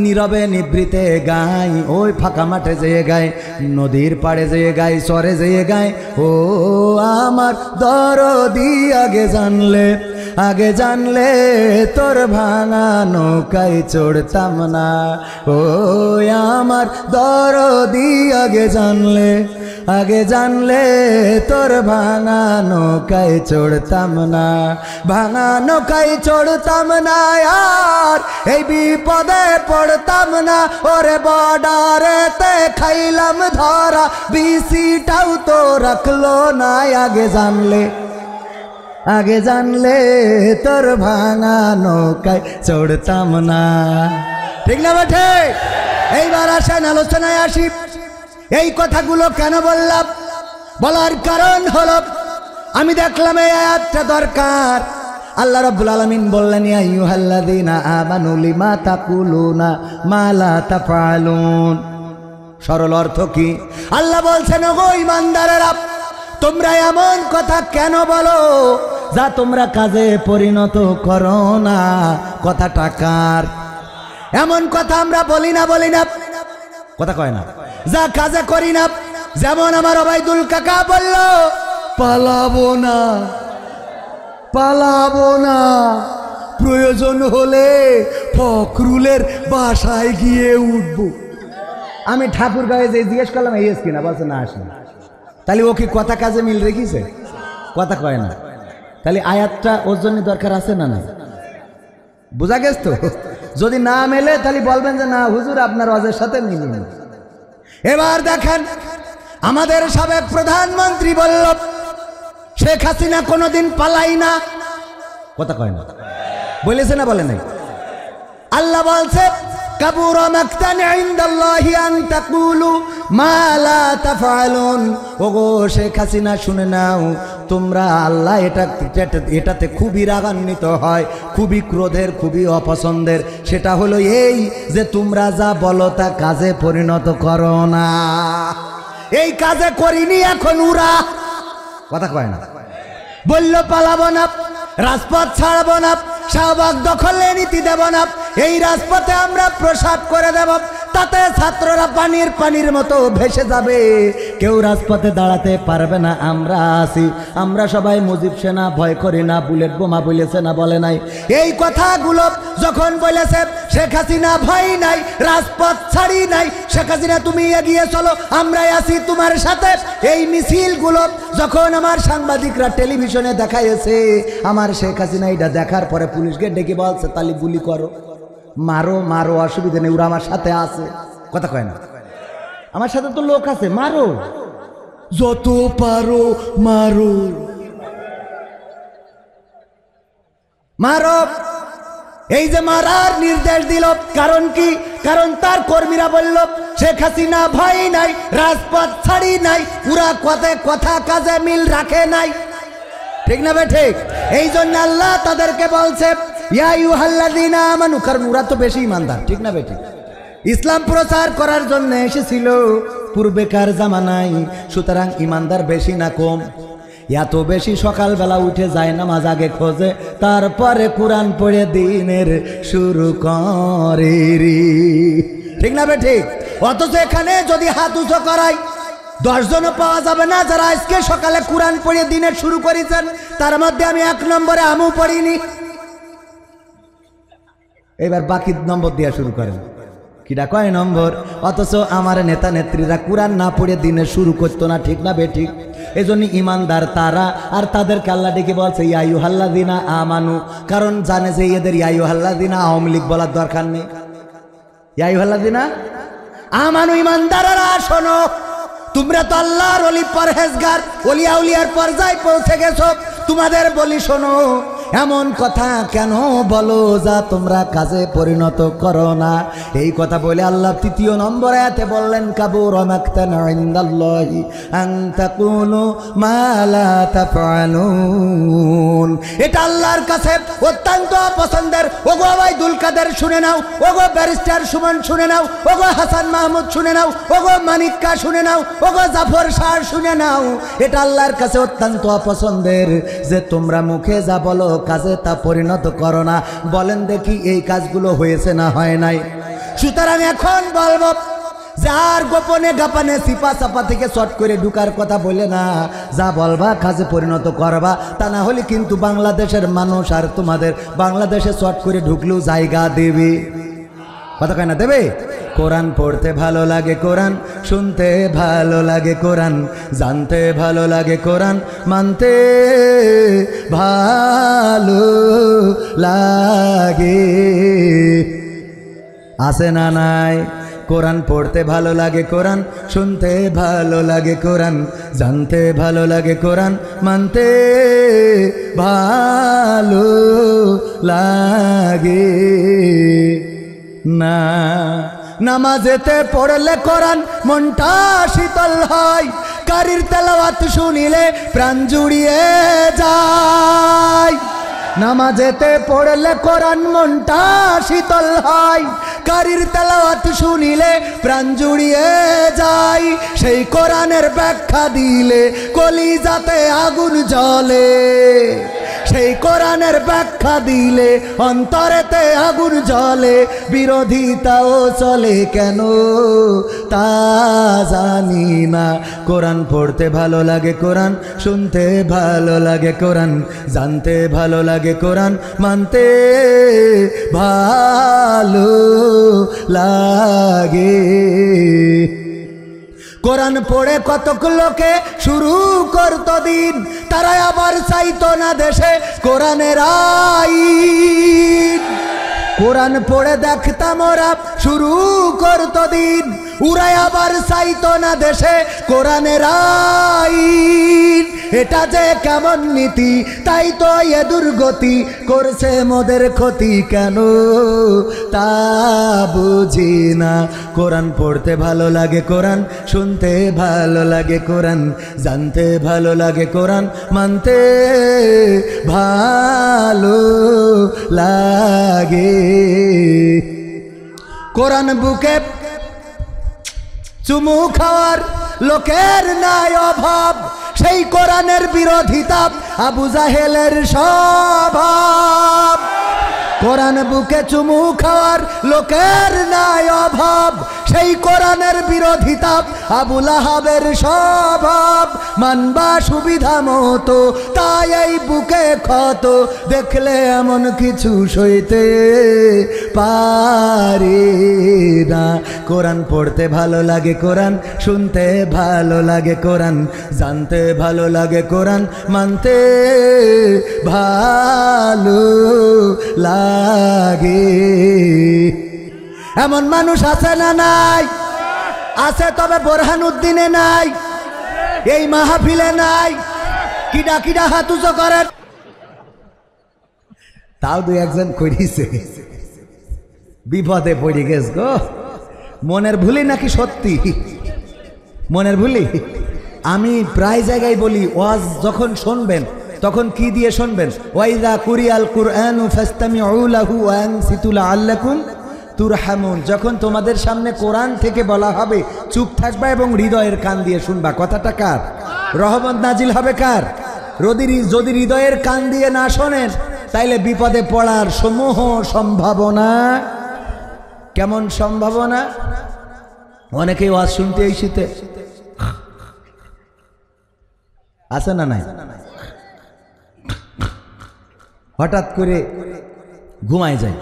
নীরবে নিভৃতে গাই, ওই ফাঁকা মাঠে যেয়ে গাই, নদীর পাড়ে যেয়ে গাই, চরে যেয়ে গাই। ও আমার দরদি আগে জানলে, আগে জানলে তোর ভাঙা নৌকায় চড়তাম না। ও আমার দরদি আগে জানলে, আগে জানলে তোর ভাঙা নৌকায় চড়তাম না, ভাঙা নৌকায় চড়তাম না আর এই বিপদে পড়তাম না। ওরে বর্ডারেতে খাইলাম ধরা, বিসিটাও তো রাখলো না। আগে জানলে, আগে জানলে তোর ভাঙা নৌকায় চড়তাম না। ঠিক না বেঠে? এইবার আসেন আলোচনায় আসি। এই কথাগুলো কেন বললাম? বলার কারণ হলো আমি দেখলাম এই আয়াতটা দরকার। আল্লাহ রাব্বুল আলামিন বললেন, ইয়া আইয়ুহাল্লাযীনা আমানু লিমা তাকুলুনা মা লা তাফআলুন। সরল অর্থ কি? আল্লাহ বলছেন, ওগো ঈমানদারেরা, তোমরা এমন কথা কেন বলো যা তোমরা কাজে পরিণত করো না। কথাটা কার? এমন কথা আমরা বলি না, বলি না, কথা কয় না, যা কাজে করি না। যেমন আমার ওবাইদুল কাকা বলল, পালাবো না, পালাবো না, প্রয়োজন হলে ফখরুলের বাসায় গিয়ে উঠবো। আমি ঠাকুরগাঁয়ে যে জিজ্ঞেস করলাম এই এস কিনা, বলছে না আসেন। তাহলে ও কি কথা কাজে মিল রেখেছে? কথা কয় না। তাহলে আয়াতটা ওর জন্য দরকার আছে না? না, বোঝা গেছে তো? যদি না মেলে তাহলে বলবেন যে না হুজুর আপনার ওয়াজের সাথে মিলিনি। এবার দেখেন, আমাদের সাবেক প্রধানমন্ত্রী বলল শেখ হাসিনা কোনোদিন পালাই না। কথা কয় না, বলেছে না বলে নাই? আল্লাহ বলছে, কাবুরা মাকতান ইনদাল্লাহি আন তাকুলু মা লা তাফআলুন। ওগো শেখ হাসিনা শুনে নাও, তোমরা আল্লাহ এটাতে খুবই রাগান্বিত হয়, খুবই ক্রোধের, খুবই অপছন্দের। সেটা হলো এই যে তোমরা যা বলো তা কাজে পরিণত করো না। এই কাজে করিনি, এখন উরা। কথা কয় না? বলল পালাবো না, রাজপথ ছাড়বো না, শাহবাগ দখলে নীতি দেব না, এই রাজপথে আমরা প্রসাদ করে দেব, তাতে ছাত্ররা পানির মতো ভেসে যাবে, কেউ রাজপথে দাঁড়াতে পারবে না। আমরা আছি, আমরা সবাই মুজিব সেনা, ভয় করি না, বুলেট বোমা বলেছে না বলে নাই? এই কথাগুলো যখন বলেছে শেখ হাসিনা ভয় নাই, রাজপথ ছাড়ি নাই, শেখ হাসিনা তুমি এগিয়ে চলো, আমরাই আছি তোমার সাথে। এই মিছিলগুলো যখন আমার সাংবাদিকরা টেলিভিশনে দেখাইছে, আমার শেখ হাসিনা এটা দেখার পরে পুলিশকে ডেকে বলছে তালি গুলি করো, মারো মারো, অসুবিধা নেই, ওরা আমার সাথে আছে। কথা কয় না? আমার সাথে তো লোক আছে, মারো, যত পারো মারো, মারো। এই যে মারার নির্দেশ দিল, কারণ কি? কারণ তার কর্মীরা বলল শেখ হাসিনা ভয় নাই, রাজপথ ছাড়ি নাই, পুরা কথা কাজে মিল রাখে নাই। ঠিক না ভাই? ঠিক। এই জন্য আল্লাহ তাদেরকে বলছে ইয়া আইয়ুহাল্লাযীনা আমানু, কারণ ওরা তো বেশি ইমানদার। ঠিক না ভাই? ঠিক। ইসলাম প্রচার করার জন্য এসেছিল পূর্বেকার জামানায়, সুতরাং ইমানদার বেশি না কম? এত বেশি সকালবেলা উঠে যায় নামাজ আগে খোঁজে, তারপরে কোরআন পড়ে দিনের শুরু করে। ঠিক না ভাই? ঠিক। অথচ এখানে যদি হাত উঁচু করাই 10 জনও পাওয়া যাবে না যারা আজকে সকালে কোরআন পড়ে দিনের শুরু করেছেন। তার মধ্যে আমি 1 নম্বরে আমু পড়িনি। এবার বাকি নম্বর দেওয়া শুরু করেন। কিডা কয় নম্বর। অথচ আমার নেতা নেত্রীরা কোরআন না পড়ে দিনে শুরু করতো না, ঠিক না বেঠিক? এই জন্য ইমানদার তারা, আর তাদেরকে আল্লাহ ডেকে বলছে ইয়া আইয়ুহাল্লাযীনা আমানু, কারণ জানে যে এদের ইয়া আইয়ুহাল্লাযীনা আওয়ামী লীগ বলার দরকার নেই। ইয়া আইয়ুহাল্লাযীনা আমানু, ইমানদাররা শোনো, তোমরা তো আল্লাহর ওলি পরহেজগার ওলিয়া উলিয়ার পর্যায়ে পৌঁছে গেছো, তোমাদের বলি শোনো, এমন কথা কেন বলো যা তোমরা কাজে পরিণত করো না। এই কথা বলে আল্লাহ ৩য় নম্বর আয়াতে বললেন কাবুরা মাকতান ইনদাল্লাহি আন তাকুলু মা লা তাফআলুন। এটা আল্লাহর কাছে অত্যন্ত পছন্দের। ওগো ওবাইদুল কাদের শুনে নাও, ওগো ব্যারিস্টার সুমন শুনে নাও, ওগো হাসান মাহমুদ শুনে নাও, ওগো মানিক্কা শুনে নাও, ওগো জাফর শাহ শুনে নাও, এটা আল্লাহর কাছে অত্যন্ত অপছন্দের যে তোমরা মুখে যা বলো কাজে তা পরিণত করো না। বলেন দেখি এই কাজগুলো হয়েছে না হয় নাই? সুতরাং এখন বলবো, যার গোপনে গাপানে সিপা চাপা থেকে চট করে ঢুকার কথা বলে না, যা বলবা কাজে পরিণত করবা, তা না হলে কিন্তু বাংলাদেশের মানুষ আর তোমাদের বাংলাদেশে চট করে ঢুকলেও জায়গা দেবে। কথা কয় না দেবে? কোরআন পড়তে ভালো লাগে, কোরআন শুনতে ভালো লাগে, কোরআন জানতে ভালো লাগে, কোরআন মানতে ভালো লাগে। আছে না নাই? কোরআন পড়তে ভালো লাগে, কোরআন শুনতে ভালো লাগে, কোরআন জানতে ভালো লাগে, কোরআন মানতে ভালো লাগে না। নামাজেতে পড়লে কোরআন মনটা শীতল হয়, কারির তেলাওয়াত শুনিলে প্রাণ জুড়িয়ে যায়। নামাজেতে পড়লে কোরআন মনটা শীতল হয়, কারির তেলাওয়াত শুনিলে প্রাণ জুড়িয়ে যায়। সেই কোরআনের ব্যাখ্যা দিলে কলিজাতে আগুন জ্বলে, সেই কোরআনের ব্যাখ্যা দিলে অন্তরেতে আগুন জ্বলে। বিরোধিতাও চলে কেন তা জানি না। কোরআন পড়তে ভালো লাগে, কোরআন শুনতে ভালো লাগে, কোরআন জানতে ভালো লাগে, কোরআন মানতে ভালো লাগে। কোরআন পড়ে কতক লোকে শুরু করতো দিন, তারা আবার চাইতো না দেশে কোরআনের আইন। কোরআন পড়ে দেখতাম ওরা শুরু করতো দিন, উড়াই আবার চাইতো না দেশে কোরআনের আইন। এটা যে কেমন নীতি, তাই তো এ দুর্গতি করছে মোদের ক্ষতি কেন তা বুঝি না। কোরআন পড়তে ভালো লাগে, কোরআন শুনতে ভালো লাগে, কোরআন জানতে ভালো লাগে, কোরআন মানতে ভালো লাগে। কোরআন বুকে চুমু খাওয়ার লোকের নাই অভাব, সেই কোরআনের বিরোধিতা আবু জাহেলের স্বভাব। কোরআন বুকে চুমু খাওয়ার লোকের নাই অভাব, সেই কোরআনের বিরোধিতা আবু লাহাবের স্বভাব। মানবা সুবিধা মতো তাই এই বুকে ক্ষত, দেখলে এমন কিছু সইতে পারি না। কোরআন পড়তে ভালো লাগে, কোরআন শুনতে ভালো লাগে, কোরআন জানতে ভালো লাগে, কোরআন মানতে ভালো লাগে। এমন মানুষ আছে না নাই? আছে, তবে বোরহানুদ্দিনে নাই, এই মাহফিলে নাই। কিডা কিডা হাত উঁচু করেন? তাও দুই একজন করিছে, বিপদে পড়ে গেছ গো। মনের ভুলি নাকি সত্যি? মনের ভুলি? আমি প্রায় জায়গায় বলি, ওয়াজ যখন শুনবেন তখন কি দিয়ে শুনবেন? ওয়াইদা কুরিয়াল কুরআনু ফাসতামিউ লাহু ওয়া আনসিতু লাআল্লাকুম তুরহামুন। যখন তোমাদের সামনে কোরআন থেকে বলা হবে চুপ থাকবা এবং হৃদয়ের কান দিয়ে শুনবা। কথাটা কার? রহমত নাজিল হবে কার? যদি হৃদয়ের কান দিয়ে না শোনেন তাইলে বিপদে পড়ার সমূহ সম্ভাবনা। কেমন সম্ভাবনা? অনেকেই ওয়াজ শুনতে এই শীতে আছে না নাই, হঠাৎ করে ঘুমায় যায়,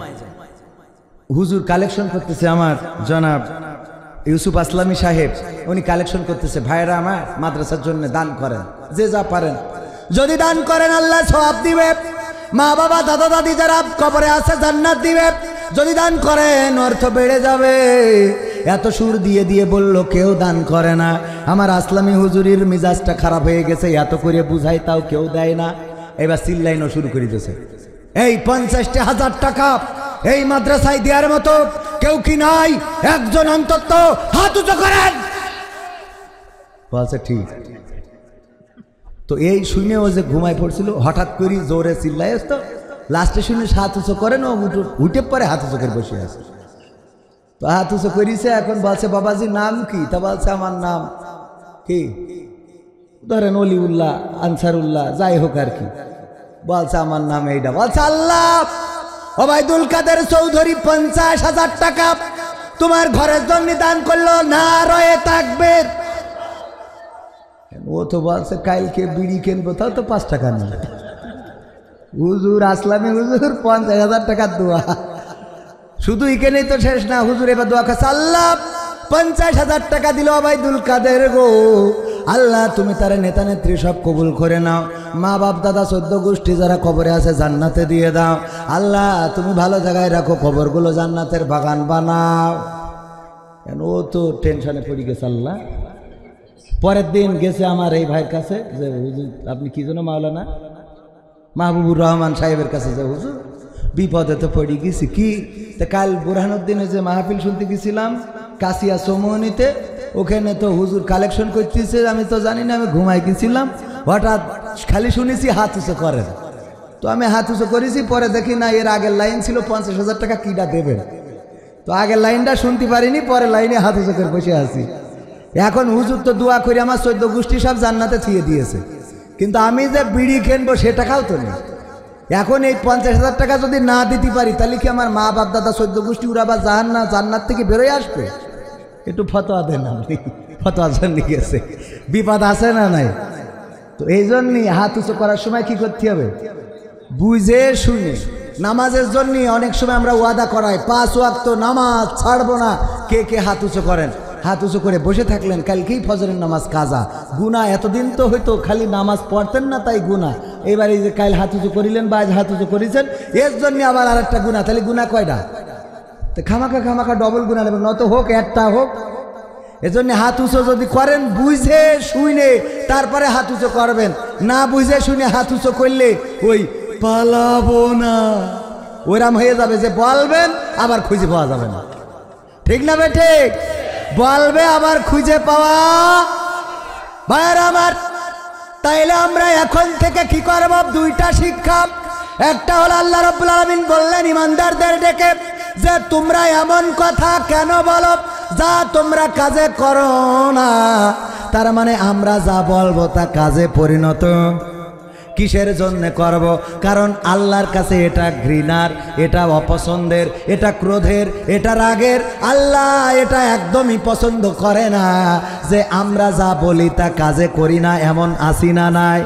হুজুর কালেকশন করতেছে, আমার জনাব ইউসুফ আসলামী সাহেব উনি কালেকশন করতেছে। ভাইরা আমার, মাদ্রাসার জন্য দান করেন, যে যা পারেন। যদি দান করেন আল্লাহ সওয়াব দিবে, মা বাবা দাদা দাদি যারা কবরে আছে জান্নাত দিবে। যদি দান করেন অর্থ বেড়ে যাবে। এত সুর দিয়ে দিয়ে বলল কেউ দান করে না। আমার আসলামী হুজুরির মিজাজটা খারাপ হয়ে গেছে, এত করে বুঝাই তাও কেউ দেয় না। এবার চিল্লাইনও শুরু করে দিয়েছে, এই 50,000 টাকা এই মাদ্রাসায় দেওয়ার মতো কেউ কি নাই? একজন অন্তত হাত উঁচু করেন। বলছে ঠিক। তো এই শুনে ও যে ঘুমায় পড়ছিল, হঠাৎ করে জোরে চিল্লাই আসতো। লাস্টে শুনে হাত উঁচু করেন, ও উঠে পরে হাত উঁচু করে বসে আছে। তো হাত উঁচু করেছে, এখন বলছে বাবাজি নাম কি? তা বলছে আমার নাম কি ধরেন অলিউল্লাহ, আনসারুল্লাহ, যাই হোক আর কি। বলছে আমার নাম এইটা। বলছে আল্লাহ, ওবায়দুল কাদের চৌধুরী 50,000 টাকা তোমার ঘরের জন্য দান করলো, না রয়ে থাকবে। ও তো বলছে কালকে বিড়ি কিনবো, তাও তো 5 টাকা নেই। হুজুর আসলামী হুজুর 50,000 টাকার দোয়া। শুধু এখানেই তো শেষ না, হুজুর এবার দোয়া খাচ্ছে, আল্লাহ 50,000 টাকা দিল ওবায়দুল কাদের গো, আল্লাহ তুমি তার নেতা নেত্রী সব কবুল করে নাও। মা বাপ দাদা 14 গোষ্ঠী যারা কবরে আছে জান্নাতে দিয়ে দাও। আল্লাহ তুমি ভালো জায়গায় রাখো, কবরগুলো জান্নাতের বাগান বানাও। ও তো টেনশনে পড়ে গেছে। আল্লাহ পরের দিন গেছে আমার এই ভাইয়ের কাছে, যে হুজুর আপনি কি জন্য মাওলানা মাহবুবুর রহমান সাহেবের কাছে, যে হুজুর বিপদে তো পড়ে গেছি। কি? তা কাল বুরহানুদ্দিনে যে মাহফিল শুনতে গেছিলাম কাশিয়া চৌমনিতে, ওখানে তো হুজুর কালেকশন করতেছে, আমি তো জানি না, আমি ঘুমাই গেছিলাম। হঠাৎ খালি শুনেছি হাত উঁচু করেন। তো আমি হাত উঁচু করেছি, পরে দেখি না এর আগের লাইন ছিল 50,000 টাকা কিটা দেবেন। তো আগের লাইনটা শুনতে পারিনি, পরে লাইনে হাত উঁচু করে বসে আছি। এখন হুজুর তো দোয়া করে আমার 14 গোষ্ঠী সব জান্নাতে থিয়ে দিয়েছে, কিন্তু আমি যে বিড়ি কিনবো সে টাকাও তো নেই। এখন এই 50,000 টাকা যদি না দিতে পারি, তাহলে কি আমার মা বাপ দাদা 14 গোষ্ঠী ওরা আবার জান্নাত থেকে বেরোয় আসবে? একটু ফতোয়া দেন আপনি, ফতোয়া জন্য গেছে, বিপদ আছে না নাই? তো এই জন্যই হাত উঁচু করার সময় কি করতে হবে? বুঝে শুনে। নামাজের জন্য অনেক সময় আমরা ওয়াদা করাই 5 ওয়াক্ত নামাজ ছাড়বো না। কে কে হাত উঁচু করেন? হাত উঁচু করে বসে থাকলেন, কালকেই ফজরের নামাজ কাজা। গুনাহ এতদিন তো হয়তো খালি নামাজ পড়তেন না তাই গুনাহ, এবার এই যে কাল হাত উঁচু করিলেন বা আজ হাত উঁচু করেছেন, এর জন্য আবার আর একটা গুনাহ। তাহলে গুনাহ কয়টা? তো খামাখা ডবল গুনাহ নেবেন, নত হোক একটা হোক। এজন্য হাত উঁচু যদি করেন বুঝে শুনে তারপরে হাত উঁচু করবেন। না বুঝে শুনে হাত উঁচু করলে ওই পালাবো না ওইরাম হয়ে যাবে, যে বলবেন আবার খুঁজে পাওয়া যাবে না। ঠিক না বে ঠিক? বলবে আবার খুঁজে পাওয়া ভাইয়ের আমার। তাইলে আমরা এখন থেকে কি করব? 2টা শিক্ষা। একটা হলো আল্লাহ রাব্বুল আলামিন বললেন ইমানদারদের ডেকে যে তোমরা এমন কথা কেন বলো যা তোমরা কাজে করো না। তার মানে আমরা যা বলবো তা কাজে পরিণত কিসের জন্য করব? কারণ আল্লাহর কাছে এটা ঘৃণার, এটা অপছন্দের, এটা ক্রোধের, এটা রাগের। আল্লাহ এটা একদমই পছন্দ করে না যে আমরা যা বলি তা কাজে করি না, এমন আসি না নাই?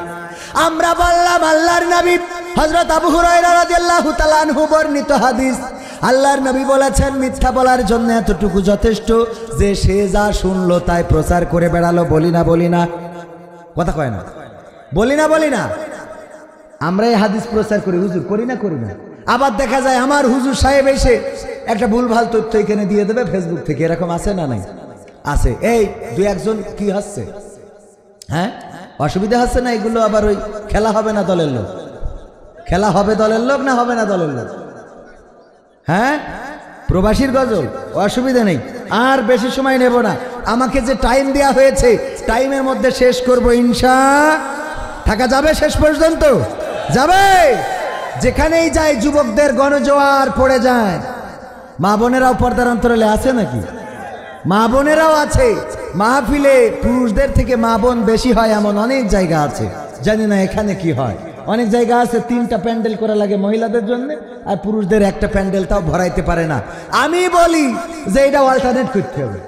আমরা বললাম আল্লাহর নবী হযরত আবু হুরায়রা রাদিয়াল্লাহু তাআলা আনহু বর্ণিত হাদিস, আল্লাহর নবী বলেছেন মিথ্যা বলার জন্য এতটুকু যথেষ্ট যে সে যা শুনলো তাই প্রচার করে বেড়ালো। বলি না কথা কয় না, বলি না। আমরা এই হাদিস প্রচার করি, হুজুর করি না। আবার দেখা যায় আমার হুজুর সাহেব এসে একটা ভুলভাল তথ্য এখানে দিয়ে দেবে ফেসবুক থেকে। এরকম আছে না নাই? আছে। এই 2-1 কি হচ্ছে? হ্যাঁ, অসুবিধা হচ্ছে না? এগুলো আবার ওই খেলা হবে না দলের লোক? খেলা হবে দলের লোক না হবে না দলের লোক? হ্যাঁ, প্রবাসীর গজল, অসুবিধা নেই। আর বেশি সময় নেব না, আমাকে যে টাইম দেওয়া হয়েছে টাইমের মধ্যে শেষ করব ইনশাআল্লাহ। থাকা যাবে শেষ পর্যন্ত? যাবে। যেখানেই যায় যুবকদের গণজোয়ার পড়ে যায়। মা বোনেরাও পর্দার অন্তরালে আছে নাকি? মা বোনেরাও আছে। মাহফিলে পুরুষদের থেকে মা বোন বেশি হয় এমন অনেক জায়গা আছে, জানি না এখানে কি হয়। অনেক জায়গা আছে 3টা প্যান্ডেল করা লাগে মহিলাদের জন্য, আর পুরুষদের একটা প্যান্ডেল তাও ভরাইতে পারে না। আমি বলি যে এটা অল্টারনেট করতে হবে।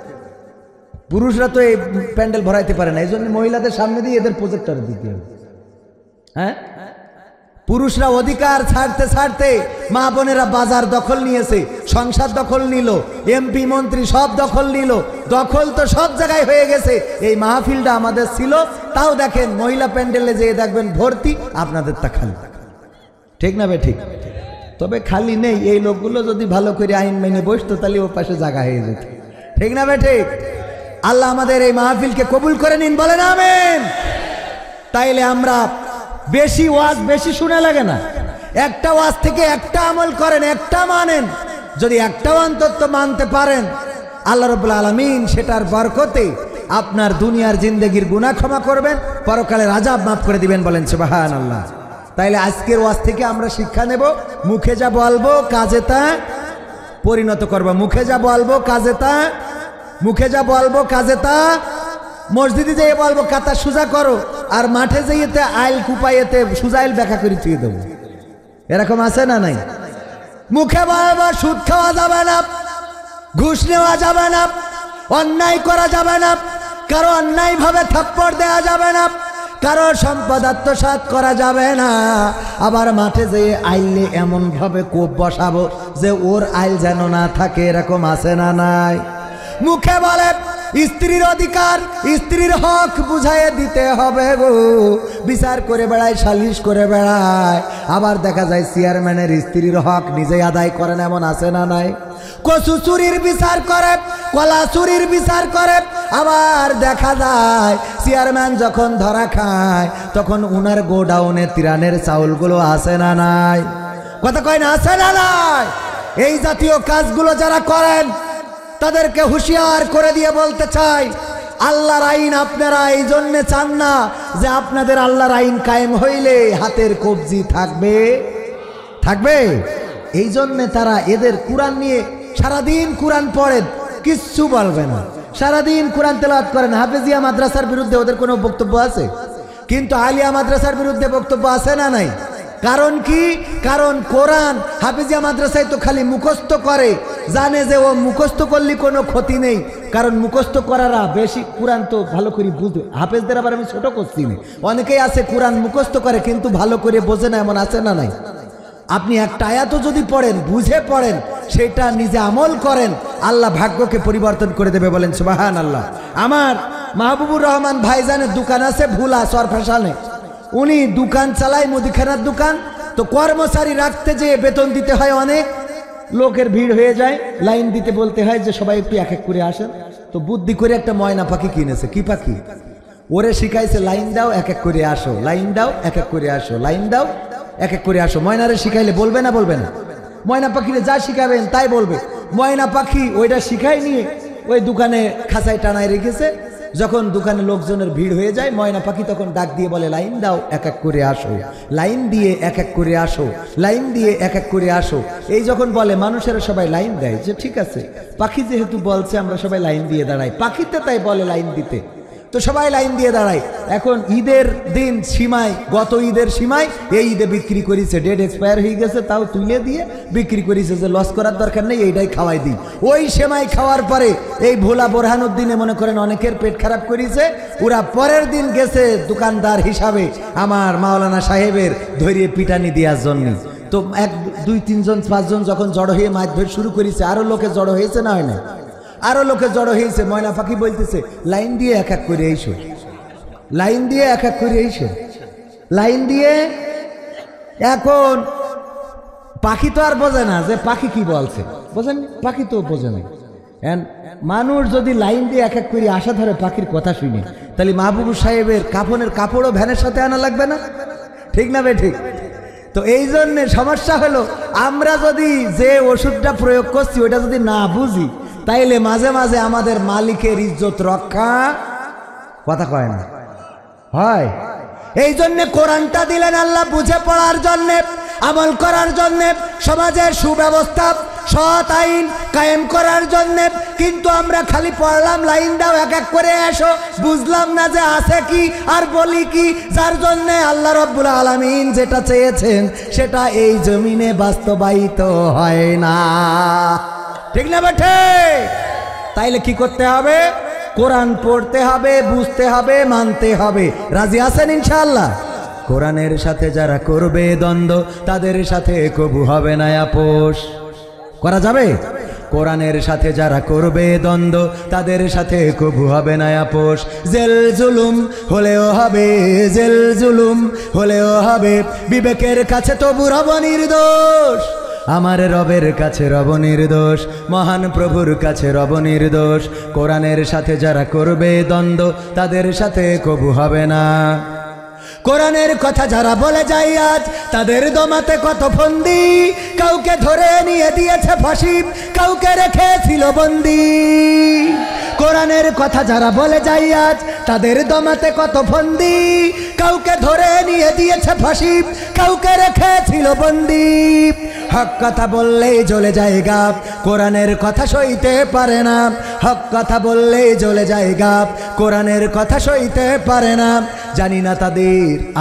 পুরুষরা তো এই প্যান্ডেল ভরাইতে পারে না, এই জন্য মহিলাদের সামনে দিয়ে এদের প্রজেক্টর দিতে হবে। হ্যাঁ, পুরুষরা অধিকার ছাড়তে ছাড়তে মা বোনেরা বাজার দখল নিয়েছে, সংসার দখল নিল, এমপি মন্ত্রী সব দখল নিল। দখল তো সব জায়গায় হয়ে গেছে। এই মাহফিলটা আমাদের ছিল, তাও দেখেন মহিলা প্যান্ডেলে যেয়ে দেখবেন ভর্তি, আপনাদের তা খালি। ঠিক না বে ঠিক? তবে খালি নেই, এই লোকগুলো যদি ভালো করে আইন মেনে বসতো তাহলে ও পাশে জায়গা হয়ে যেত। ঠিক না বে ঠিক? আল্লাহ আমাদের এই মাহফিলকে কবুল করে নিন, বলেন আমিন। তাইলে আমরা বেশি ওয়াজ বেশি শুনে লাগে না, একটা ওয়াজ থেকে একটা আমল করেন, একটা মানেন। যদি একটা অন্তত মানতে পারেন, আল্লাহ রাব্বুল আলামিন সেটার বরকতে আপনার দুনিয়ার জিন্দেগির গুনাহ ক্ষমা করবেন, পরকালের আযাব মাফ করে দিবেন, বলেন সুবহানাল্লাহ। তাইলে আজকের ওয়াজ থেকে আমরা শিক্ষা নেব, মুখে যা বলবো কাজে তা পরিণত করব। মুখে যা বলবো কাজে তা, মুখে যা বলবো কাজে তা। মসজিদে যেয়ে বলবো কাতা সোজা করো, আর মাঠে যেয়েতে আইল কুপাইয়েতে সুজাইল ব্যাখ্যা করে থুয়ে দেবো। এরকম আছে না নাই? মুখে বলবো সুদ খাওয়া যাবে না, ঘুষ নেওয়া যাবে না, অন্যায় করা যাবে না, কারো অন্যায় ভাবে থাপ্পড় দেওয়া যাবে না, কারো সম্পদ আত্মসাৎ করা যাবে না। আবার মাঠে যেয়ে আইলে এমন ভাবে কোপ বসাবো যে ওর আইল যেন না থাকে, এরকম আছে না নাই? মুখে বলে স্ত্রীর অধিকার, স্ত্রীর হক বুঝাইয়ে দিতে হবে গো, বিচার করে বেড়ায়, সালিশ করে বেড়ায়। আবার দেখা যায় চেয়ারম্যানের স্ত্রীর হক নিজে আদায় করেন, এমন আছে না নাই? কচু চুরির বিচার করে, কলা চুরির বিচার করে। আবার দেখা যায় চেয়ারম্যান যখন ধরা খায় তখন উনার গোডাউনে তিরানের চাউলগুলো আছে না নাই? কথা কয় না, আছে না নাই? এই জাতীয় কাজগুলো যারা করেন তাদেরকে হুঁশিয়ার করে দিয়ে বলতে চাই, আল্লাহর আইন আপনারা এই জন্যে চান না যে আপনাদের আল্লাহর আইন কায়েম হইলে হাতের কবজি থাকবে থাকবে। এই জন্যে তারা এদের কোরআন নিয়ে সারাদিন কোরআন পড়েন, কিচ্ছু বলবে না, সারাদিন কোরআন তেলাওয়াত করেন। হাফেজিয়া মাদ্রাসার বিরুদ্ধে ওদের কোনো বক্তব্য আছে? কিন্তু আলিয়া মাদ্রাসার বিরুদ্ধে বক্তব্য আছে না নাই? কারণ কি? কারণ কোরআন হাফেজিয়া মাদ্রাসায় তো খালি মুখস্থ করে, জানে যে ও মুখস্থ করলে কোনো ক্ষতি নেই, কারণ মুখস্থ করারা বেশি কোরআন তো ভালো করে বুঝবে। হাফেজদের আবার আমি ছোট করছি না, অনেকেই আছে কোরআন মুখস্থ করে কিন্তু ভালো করে বোঝে না, এমন আছে না নাই? আপনি একটা আয়াতও যদি পড়েন, বুঝে পড়েন, সেটা নিজে আমল করেন, আল্লাহ ভাগ্যকে পরিবর্তন করে দেবে, বলেন সুবহানাল্লাহ। আমার মাহবুবুর রহমান ভাইজানের দোকান আছে ভুলা সরফাশানে, উনি দোকান চালায়, মুদিখানার দোকান। তো কর্মচারী রাখতে যেয়ে বেতন দিতে হয়, অনেক লোকের ভিড় হয়ে যায়, লাইন দিতে বলতে হয় যে সবাই একটু এক এক করে আসেন। তো বুদ্ধি করে একটা ময়না পাখি কিনেছে। কি পাখি? ওরে শিখাইছে লাইন দাও এক এক করে আসো, লাইন দাও এক এক করে আসো, লাইন দাও এক এক করে আসো। ময়নারে শিখাইলে বলবে না? বলবে না? ময়না পাখিরে যা শিখাবেন তাই বলবে। ময়না পাখি ওইটা শিখাই নিয়ে ওই দোকানে খাঁচায় টানায় রেখেছে। যখন দোকানে লোকজনের ভিড় হয়ে যায়, ময়না পাখি তখন ডাক দিয়ে বলে লাইন দাও এক এক করে আসো, লাইন দিয়ে এক এক করে আসো, লাইন দিয়ে এক এক করে আসো। এই যখন বলে মানুষেরা সবাই লাইন দেয়, যে ঠিক আছে পাখি যেহেতু বলছে আমরা সবাই লাইন দিয়ে দাঁড়াই। পাখিতে তাই বলে লাইন দিতে, তো সবাই লাইন দিয়ে দাঁড়ায়। এখন ঈদের দিন সীমায়, গত ঈদের সীমায় এই ঈদে বিক্রি করেছে, ডেট এক্সপায়ার হয়ে গেছে, তাও তুলে দিয়ে বিক্রি করেছে যে লস করার দরকার নেই, এইটাই খাওয়াই দিই। ওই সেমাই খাওয়ার পরে এই ভোলা বোরহানুদ্দিনে মনে করেন অনেকের পেট খারাপ করেছে। ওরা পরের দিন গেছে দোকানদার হিসাবে আমার মাওলানা সাহেবের ধরিয়ে পিটানি দেওয়ার জন্য। তো এক দুই তিনজন পাঁচজন যখন জড়ো হয়ে মারধর শুরু করেছে, আরো লোকে জড়ো হয়েছে না হয় না? আরো লোকে জড়ো হয়েছে। ময়না পাখি বলতেছে লাইন দিয়ে এক এক করে এইসো, লাইন দিয়ে এক এক করে এইসো, লাইন দিয়ে। এখন পাখি তো আর বোঝে না যে পাখি কি বলছে, বোঝেন? পাখি তো বোঝে না। মানুষ যদি লাইন দিয়ে এক এক করে আসা ধরে পাখির কথা শুনে, তাহলে মাহবুবুর সাহেবের কাফনের কাপড়ও ভ্যানের সাথে আনা লাগবে না? ঠিক না বে ঠিক? তো এই জন্যে সমস্যা হলো, আমরা যদি যে ওষুধটা প্রয়োগ করছি ওইটা যদি না বুঝি, তাইলে মাঝে মাঝে আমাদের মালিকের ইজ্জত রক্ষা কথা কয় না হয়। এই জন্য কোরআনটা দিলেন আল্লাহ বুঝে পড়ার জন্যে, আমল করার জন্যে, সমাজের সুব্যবস্থা সৎ আইন কায়েম করার জন্যে। কিন্তু আমরা খালি পড়লাম লাইন দাও এক এক করে এসো, বুঝলাম না যে আছে কি আর বলি কি। যার জন্যে আল্লাহ রাব্বুল আলামিন যেটা চেয়েছেন সেটা এই জমিনে বাস্তবায়িত হয় না। ঠিক না বেঠে? তাইলে কি করতে হবে? কোরআন পড়তে হবে, বুঝতে হবে, মানতে হবে। রাজি আছেন ইনশাআল্লাহ? কোরআনের সাথে যারা করবে দ্বন্দ্ব তাদের সাথে কবু হবে না আপোষ। করা যাবে? কোরআনের সাথে যারা করবে দ্বন্দ্ব তাদের সাথে কবু হবে না আপোষ। জেল জুলুম হলেও হবে, জেল জুলুম হলেও হবে, বিবেকের কাছে তবু রব নির্দোষ। আমার রবের কাছে রব নির্দোষ, মহান প্রভুর কাছে রব নির্দোষ। কোরআনের সাথে যারা করবে দ্বন্দ্ব তাদের সাথে কবু হবে না। কোরআনের কথা যারা বলে যায় আজ তাদের দমাতে কত ফন্দি, কাউকে ধরে নিয়ে দিয়েছে ফাঁসি, কাউকে রেখেছিল বন্দি। কোরআনের কথা যারা বলে যায় আজ তাদের দমাতে কত ফন্দি, কাউকে ধরে নিয়ে দিয়েছে ফাঁসি, কাউকে রেখেছিল বন্দি। হক কথা বললেই জ্বলে যায় গাপ, কোরআনের কথা সইতে পারে না। হক কথা বললেই জ্বলে যায় গাপ, কোরআনের কথা সইতে পারে না। জানি না তাদের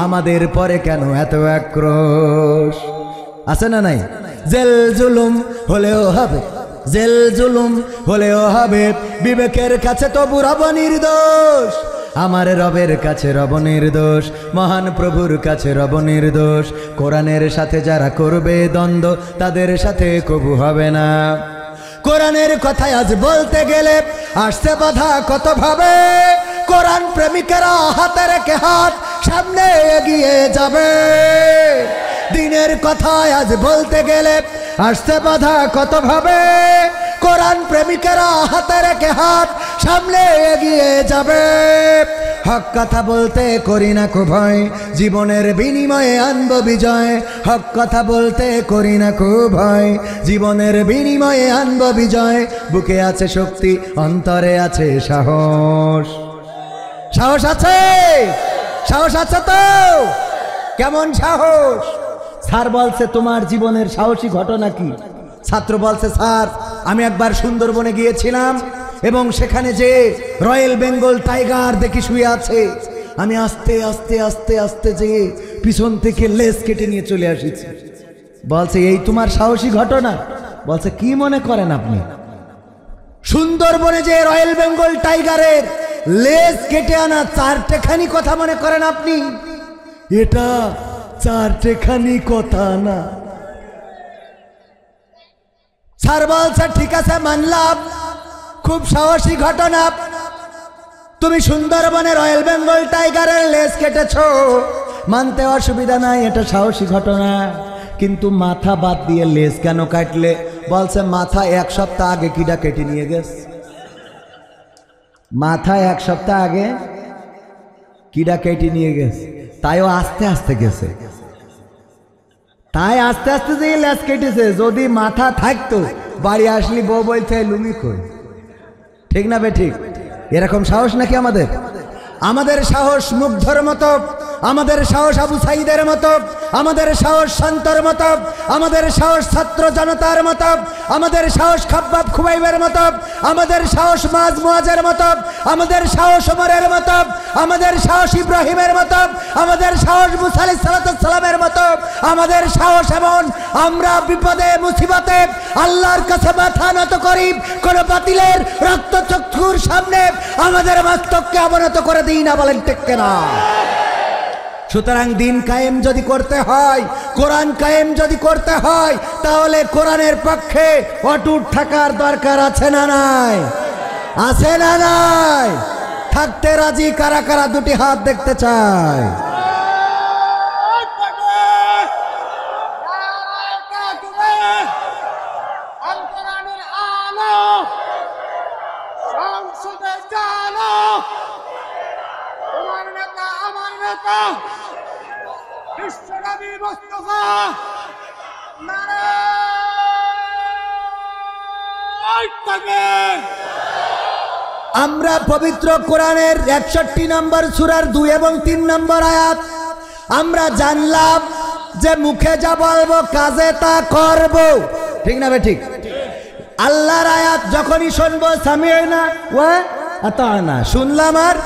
আমাদের পরে কেন এত আক্রোশ। আছে না নাই? জেল জুলুম হলেও হবে, জেল জুলুম হলেও হবে, বিবেকের কাছে তবু রব নির্দোষ। আমার রবের কাছে রব নির্দোষ, মহান প্রভুর কাছে রব নির্দোষ। কোরআনের সাথে যারা করবে দ্বন্দ্ব তাদের সাথে কবু হবে না। কোরআনের কথা আজ বলতে গেলে আসছে বাধা কত ভাবে, কোরআন প্রেমিকেরা হাতে রেখে হাত সামনে এগিয়ে যাবে। দিনের কথা আজ বলতে গেলে আসছে বাধা কত ভাবে, কোরআন প্রেমিকেরা হাতে রেখে হাত সামনে এগিয়ে যাবে। হক কথা বলতে করি না কো ভয়, জীবনের বিনিময়ে আনবো বিজয়। হক কথা বলতে করি না কো ভয়, জীবনের বিনিময়ে আনবো বিজয়। বুকে আছে শক্তি, অন্তরে আছে সাহস। সাহস আছে? সাহস আছে তো? কেমন সাহস? স্যার বলছে তোমার জীবনের সাহসী ঘটনা কি? ছাত্র বলছে স্যার আমি একবার সুন্দরবনে গিয়েছিলাম এবং সেখানে যে রয়্যাল বেঙ্গল টাইগার দেখি শুয়ে আছে, আমি আস্তে আস্তে আস্তে আস্তে যে পিছন থেকে লেজ কেটে নিয়ে চলে আসিছি। বলছে এই তোমার সাহসী ঘটনা? বলছে কি মনে করেন আপনি? সুন্দরবনে যে রয়্যাল বেঙ্গল টাইগারের লেজ কেটে আনা চারটেখানি কথা মনে করেন আপনি? এটা চারটেখানি কথা না। স্যার বলছে ঠিক আছে মানলাম, খুব সাহসী ঘটনা। তুমি সুন্দরবনে রয়্যাল বেঙ্গল টাইগারের লেজ কেটেছ, মানতে অসুবিধা নাই, এটা সাহসী ঘটনা। কিন্তু মাথা বাদ দিয়ে লেজ কেন কাটলে? বলছে মাথা এক সপ্তাহ আগে কিডা কেটে নিয়ে গেছে। মাথা এক সপ্তাহ আগে কিডা কেটে নিয়ে গেছে, তাইও আস্তে আস্তে গেছে। তাই আস্তে আস্তে যে লেজ কেটেছে, যদি মাথা থাকতো বাড়ি আসলি বউ বলছে লুঙ্গি কই। ঠিক না বে ঠিক? এরকম সাহস নাকি আমাদের? আমাদের সাহস মুগ্ধর মতো, আমাদের সাহস আবু সাইদের মতো, আমাদের সাহস শান্তর মতো, আমাদের সাহস ছাত্র জনতার মতো, আমাদের সাহস খাব্বাব খুবাইবের মতো, আমাদের সাহস মাজ মুয়াজের মতো, আমাদের সাহস ওমরের মতো, আমাদের সাহস ইব্রাহিমের মতো, আমাদের সাহস মুসা আলাইহিস সালামের মতো। আমাদের সাহস এমন, আমরা বিপদে মুসিবতে আল্লাহর কাছে মাথা নত করি, কোন বাতিলের রক্তচক্ষুর সামনে আমাদের মস্তককে অবনত করে দিই না। বলেন ঠিক কিনা? সুতরাং দিন কায়েম যদি করতে হয়, কোরআন কায়েম যদি করতে হয়, তাহলে কোরআনের পক্ষে অটুট থাকার দরকার আছে না নাই? আছে না নাই? থাকতে রাজি কারা কারা? দুটি হাত দেখতে চায়। আমরা পবিত্র কোরআনের 61 নম্বর সূরার 2 এবং 3 নম্বর আয়াত আমরা জানলাম যে মুখে যা বলবো কাজে তা করব। ঠিক না বে ঠিক? আল্লাহর আয়াত যখনই শুনবো সামি'না ওয়া আতা'না, শুনলাম আর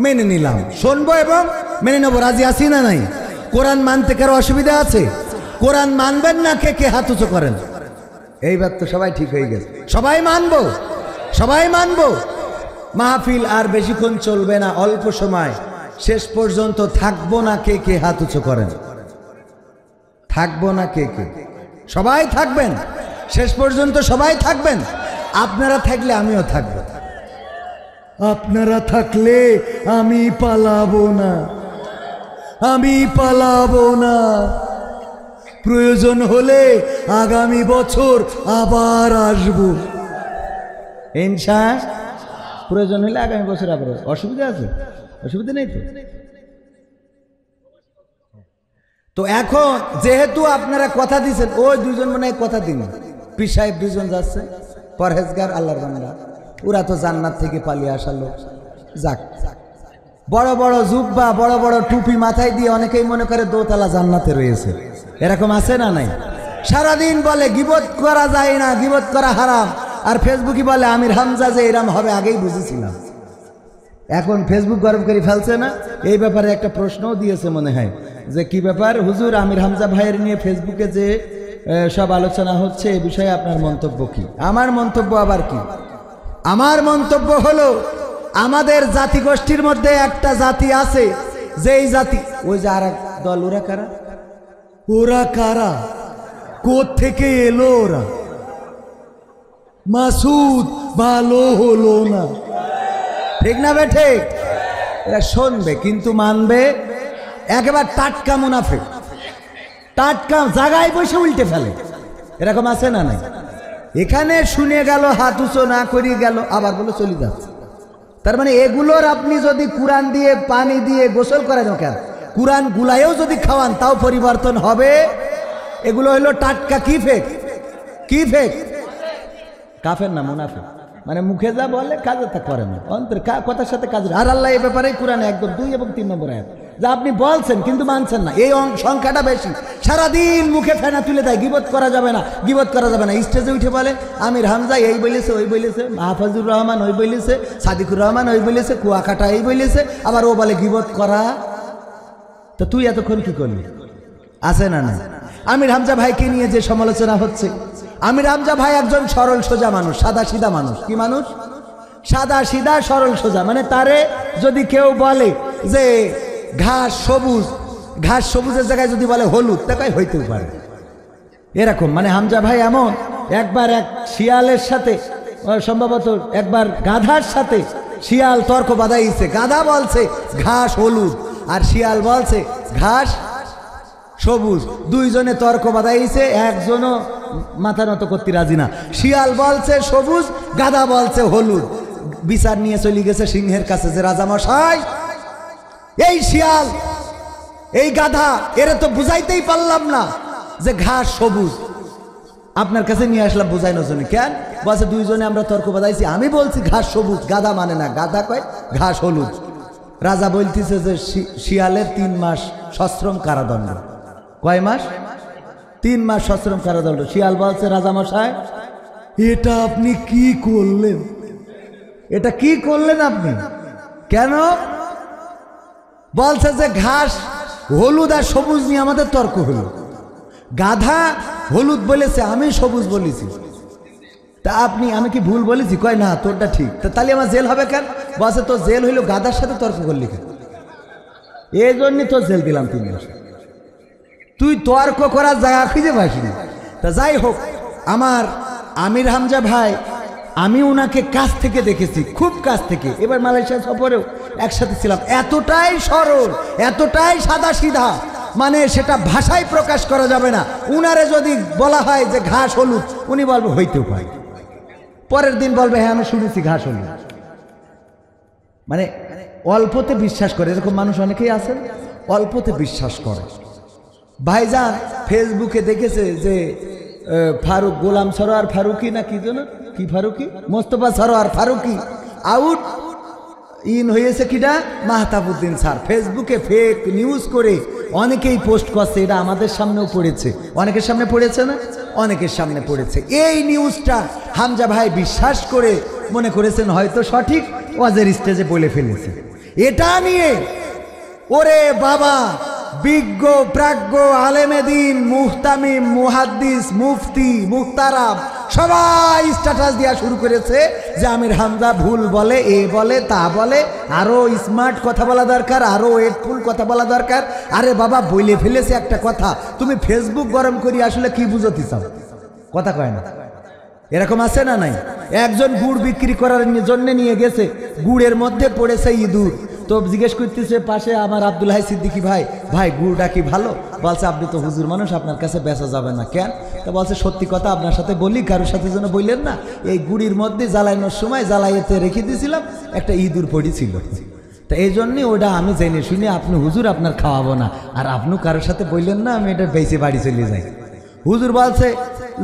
মেনে নিলাম। শুনবো এবং মেনে নেবো। রাজি আছি না নাই? কোরআন মানতে কারো অসুবিধা আছে? কোরআন মানবেন না কে কে হাত উঁচু করেন? এইবার তো সবাই ঠিক হয়ে গেছে, সবাই মানবো, সবাই মানবো। মাহফিল আর বেশিক্ষণ চলবে না, অল্প সময় শেষ পর্যন্ত থাকবো না কে কে হাত উঁচু করেন? থাকবো না কে কে? সবাই থাকবেন, শেষ পর্যন্ত সবাই থাকবেন। আপনারা থাকলে আমিও থাকবো, আপনারা থাকলে আমি পালাবো না, আমি পালাবো না। প্রয়োজন হলে আগামী বছর আবার আসবো ইনশাআল্লাহ। প্রয়োজন হলে আগামী বছর আবার। অসুবিধা আছে? অসুবিধা নেই তো। তো এখন যেহেতু আপনারা কথা দিচ্ছেন, ওই দুজন মনে হয় কথা দিন, পীর সাহেব দুজন যাচ্ছে, পরহেজগার আল্লাহর বান্দা, ওরা তো জান্নাত থেকে পালিয়ে আসা লোক। যাক, বড় বড় জুব্বা, বড় বড় টুপি মাথায় দিয়ে অনেকেই মনে করে দোতলা জান্নাতে রয়েছে, এরকম আছে না নাই? সারাদিন বলে গিবত করা যায় না, গিবত করা হারাম, আর ফেসবুকে বলে আমির হামজা যে এরম হবে আগেই বুঝেছিলাম। এখন ফেসবুক গরম করে ফেলছে না? এই ব্যাপারে একটা প্রশ্নও দিয়েছে মনে হয়, যে কি ব্যাপার হুজুর, আমির হামজা ভাইয়ের নিয়ে ফেসবুকে যে সব আলোচনা হচ্ছে, এ বিষয়ে আপনার মন্তব্য কি? আমার মন্তব্য আবার কি? আমার মন্তব্য হলো, আমাদের জাতিগোষ্ঠীর মধ্যে একটা জাতি আছে, যেই জাতি, ওই যে আর এক দল, ওরা কারা? ওরা কারা? কোত্থেকে এলো ওরা? মাসুদ ভালো হলো না, ঠিক না বেঠে? এরা শুনবে কিন্তু মানবে, একেবারে টাটকা মুনাফিক, টাটকা জায়গায় বসে উল্টে ফেলে, এরকম আছে না নাই? এখানে শুনে গেল, হাত উঁচু না করিয়ে গেল, আবার বলে চলে যাচ্ছে। তার মানে এগুলোর আপনি যদি কুরআন দিয়ে পানি দিয়ে গোসল করেন, কেন কুরআন গুলায়ও যদি খাওয়ান তাও পরিবর্তন হবে। এগুলো হলো টাটকা কি ফেক, কি ফেক, কাফের না মুনাফিক। মানে মুখে যা বলে কাজে তা করে না, অন্তর কথার সাথে কাজ। আর আল্লাহ এই ব্যাপারে কুরআনে একদম 2 এবং 3 নম্বর আয়াত, যা আপনি বলছেন কিন্তু মানছেন না, এই সংখ্যাটা বেশি। সারাদিন মুখে ফেনা তুলে দেয়, গিবত করা যাবে না, গিবত করা যাবে না। স্টেজে উঠে বলে আমির হামজা এই বলেছে, ওই বলেছে, মাহফুজুর রহমান ওই বলেছে, সাদিকুর রহমান ওই বলেছে, কুয়াকাটা এই বলেছে, আবার ও বলে গিবত করা। তো তুই এতক্ষণ কি করলি? আছে না না? আমির হামজা ভাইকে নিয়ে যে সমালোচনা হচ্ছে, আমির হামজা ভাই একজন সরল সোজা মানুষ, সাদা সিধা মানুষ। কি মানুষ? সাদা সিধা সরল সোজা। মানে তারে যদি কেউ বলে যে ঘাস সবুজ, ঘাস সবুজের জায়গায় যদি বলে হলুদ, তাই হইতেও পারে এরকম। মানে হামজা ভাই এমন, একবার এক শিয়ালের সাথে, সম্ভবত একবার গাধার সাথে শিয়াল তর্ক বাঁধাইছে। গাধা বলছে ঘাস হলুদ, আর শিয়াল বলছে ঘাস সবুজ। দুইজনে তর্ক বাঁধাইছে, একজনও মাথা নত করতে রাজি না। শিয়াল বলছে সবুজ, গাধা বলছে হলুদ। বিচার নিয়ে চলে গেছে সিংহের কাছে, যে রাজামশাই, এই শিয়াল এই গাধা এরা তো বুঝাইতেই পারলাম না যে ঘাস সবুজ, আপনার কাছে নিয়ে আসলাম বুঝাইনোর জন্য। কেন? বলছে দুইজনে আমরা তর্ক বাঁধাইছি, আমি বলছি ঘাস সবুজ, গাধা মানে না, গাধা কয় ঘাস হলুদ। রাজা বলতেছে যে শিয়ালের 3 মাস সশ্রম কারাদণ্ড। কয় মাস? 3 মাস সশ্রম কারাদণ্ড। শিয়াল বলছে রাজামশাই, এটা আপনি কি করলেন? এটা কি করলেন আপনি? কেন? বলছে যে ঘাস হলুদ আর সবুজ নিয়ে আমাদের তর্ক হলো, গাধা হলুদ বলেছে, আমি সবুজ বলেছি, তা আপনি, আমি কি ভুল বলেছি? কয় না, তোরটা ঠিক। তাহলে আমার জেল হবে কেন? বলছে তো জেল হইলো গাধার সাথে তর্ক করলি কেন, এই জন্যই তো জেল দিলাম 3 মাস। তুই তর্ক করার জায়গা খুঁজে পাসনি। তা যাই হোক, আমার আমির হামজা ভাই, আমি ওনাকে কাছ থেকে দেখেছি, খুব কাছ থেকে। এবার মালয়েশিয়া সফরেও একসাথে ছিলাম। এতটাই সরল, এতটাই সাদা সিধা, মানে সেটা ভাষায় প্রকাশ করা যাবে না। উনারে যদি বলা হয় যে ঘাস হলুদ, উনি বলবে হইতেও পারে, পরের দিন বলবে হ্যাঁ আমি শুনেছি ঘাস হলুদ। মানে অল্পতে বিশ্বাস করে, এরকম মানুষ অনেকেই আছেন, অল্পতে বিশ্বাস করে। ভাইজান ফেসবুকে দেখেছে যে ফারুক, গোলাম সরোয়ার ফারুকি না কি যেন, কি ফারুকি, মোস্তফা সরোয়ার ফারুকি আউট ইন হয়েছে কিনা মাহতাবুদ্দিন স্যার। ফেসবুকে ফেক নিউজ করে অনেকেই পোস্ট করছে, এটা আমাদের সামনেও পড়েছে, অনেকের সামনে পড়েছে না, অনেকের সামনে পড়েছে। এই নিউজটা হামজা ভাই বিশ্বাস করে মনে করেছেন হয়তো সঠিক, ওয়াজের স্টেজে বলে ফেলেছে। এটা নিয়ে ওরে বাবা বিজ্ঞ প্রাজ্ঞ আলেমেদিন মুহতামিম মুহাদ্দিস মুফতি মুহতারাম সবাই স্ট্যাটাস দেওয়া শুরু করেছে যে আমির হামজা ভুল বলে, এ বলে তা বলে, আরো স্মার্ট কথা বলা দরকার, আরো ওয়েটফুল কথা বলা দরকার। আরে বাবা বলে ফেলেছে একটা কথা, তুমি ফেসবুক গরম করি আসলে কি বুঝতে চাও? কথা কয় না, এরকম আছে না নাই? একজন গুড় বিক্রি করার জন্য নিয়ে গেছে, গুড়ের মধ্যে পড়েছে ইঁদুর। তো জিজ্ঞেস করতেছে পাশে আমার আব্দুল হাই সিদ্দিকী ভাই, ভাই গুড়টা কি ভালো? বলছে আপনি তো হুজুর মানুষ, আপনার কাছে বেচা যাবে না। কেন? তো বলছে সত্যি কথা আপনার সাথে বলি, কারোর সাথে যেন বললেন না, এই গুড়ির মধ্যে জ্বালানোর সময় জ্বালাইতে রেখে দিয়েছিলাম, একটা ইঁদুর পড়েছিল। তা এই জন্যই ওটা আমি জেনে শুনে আপনি হুজুর আপনার খাওয়াবো না, আর আপনি কারোর সাথে বললেন না, আমি এটা বেঁচে বাড়ি চলে যাই। হুজুর বলছে,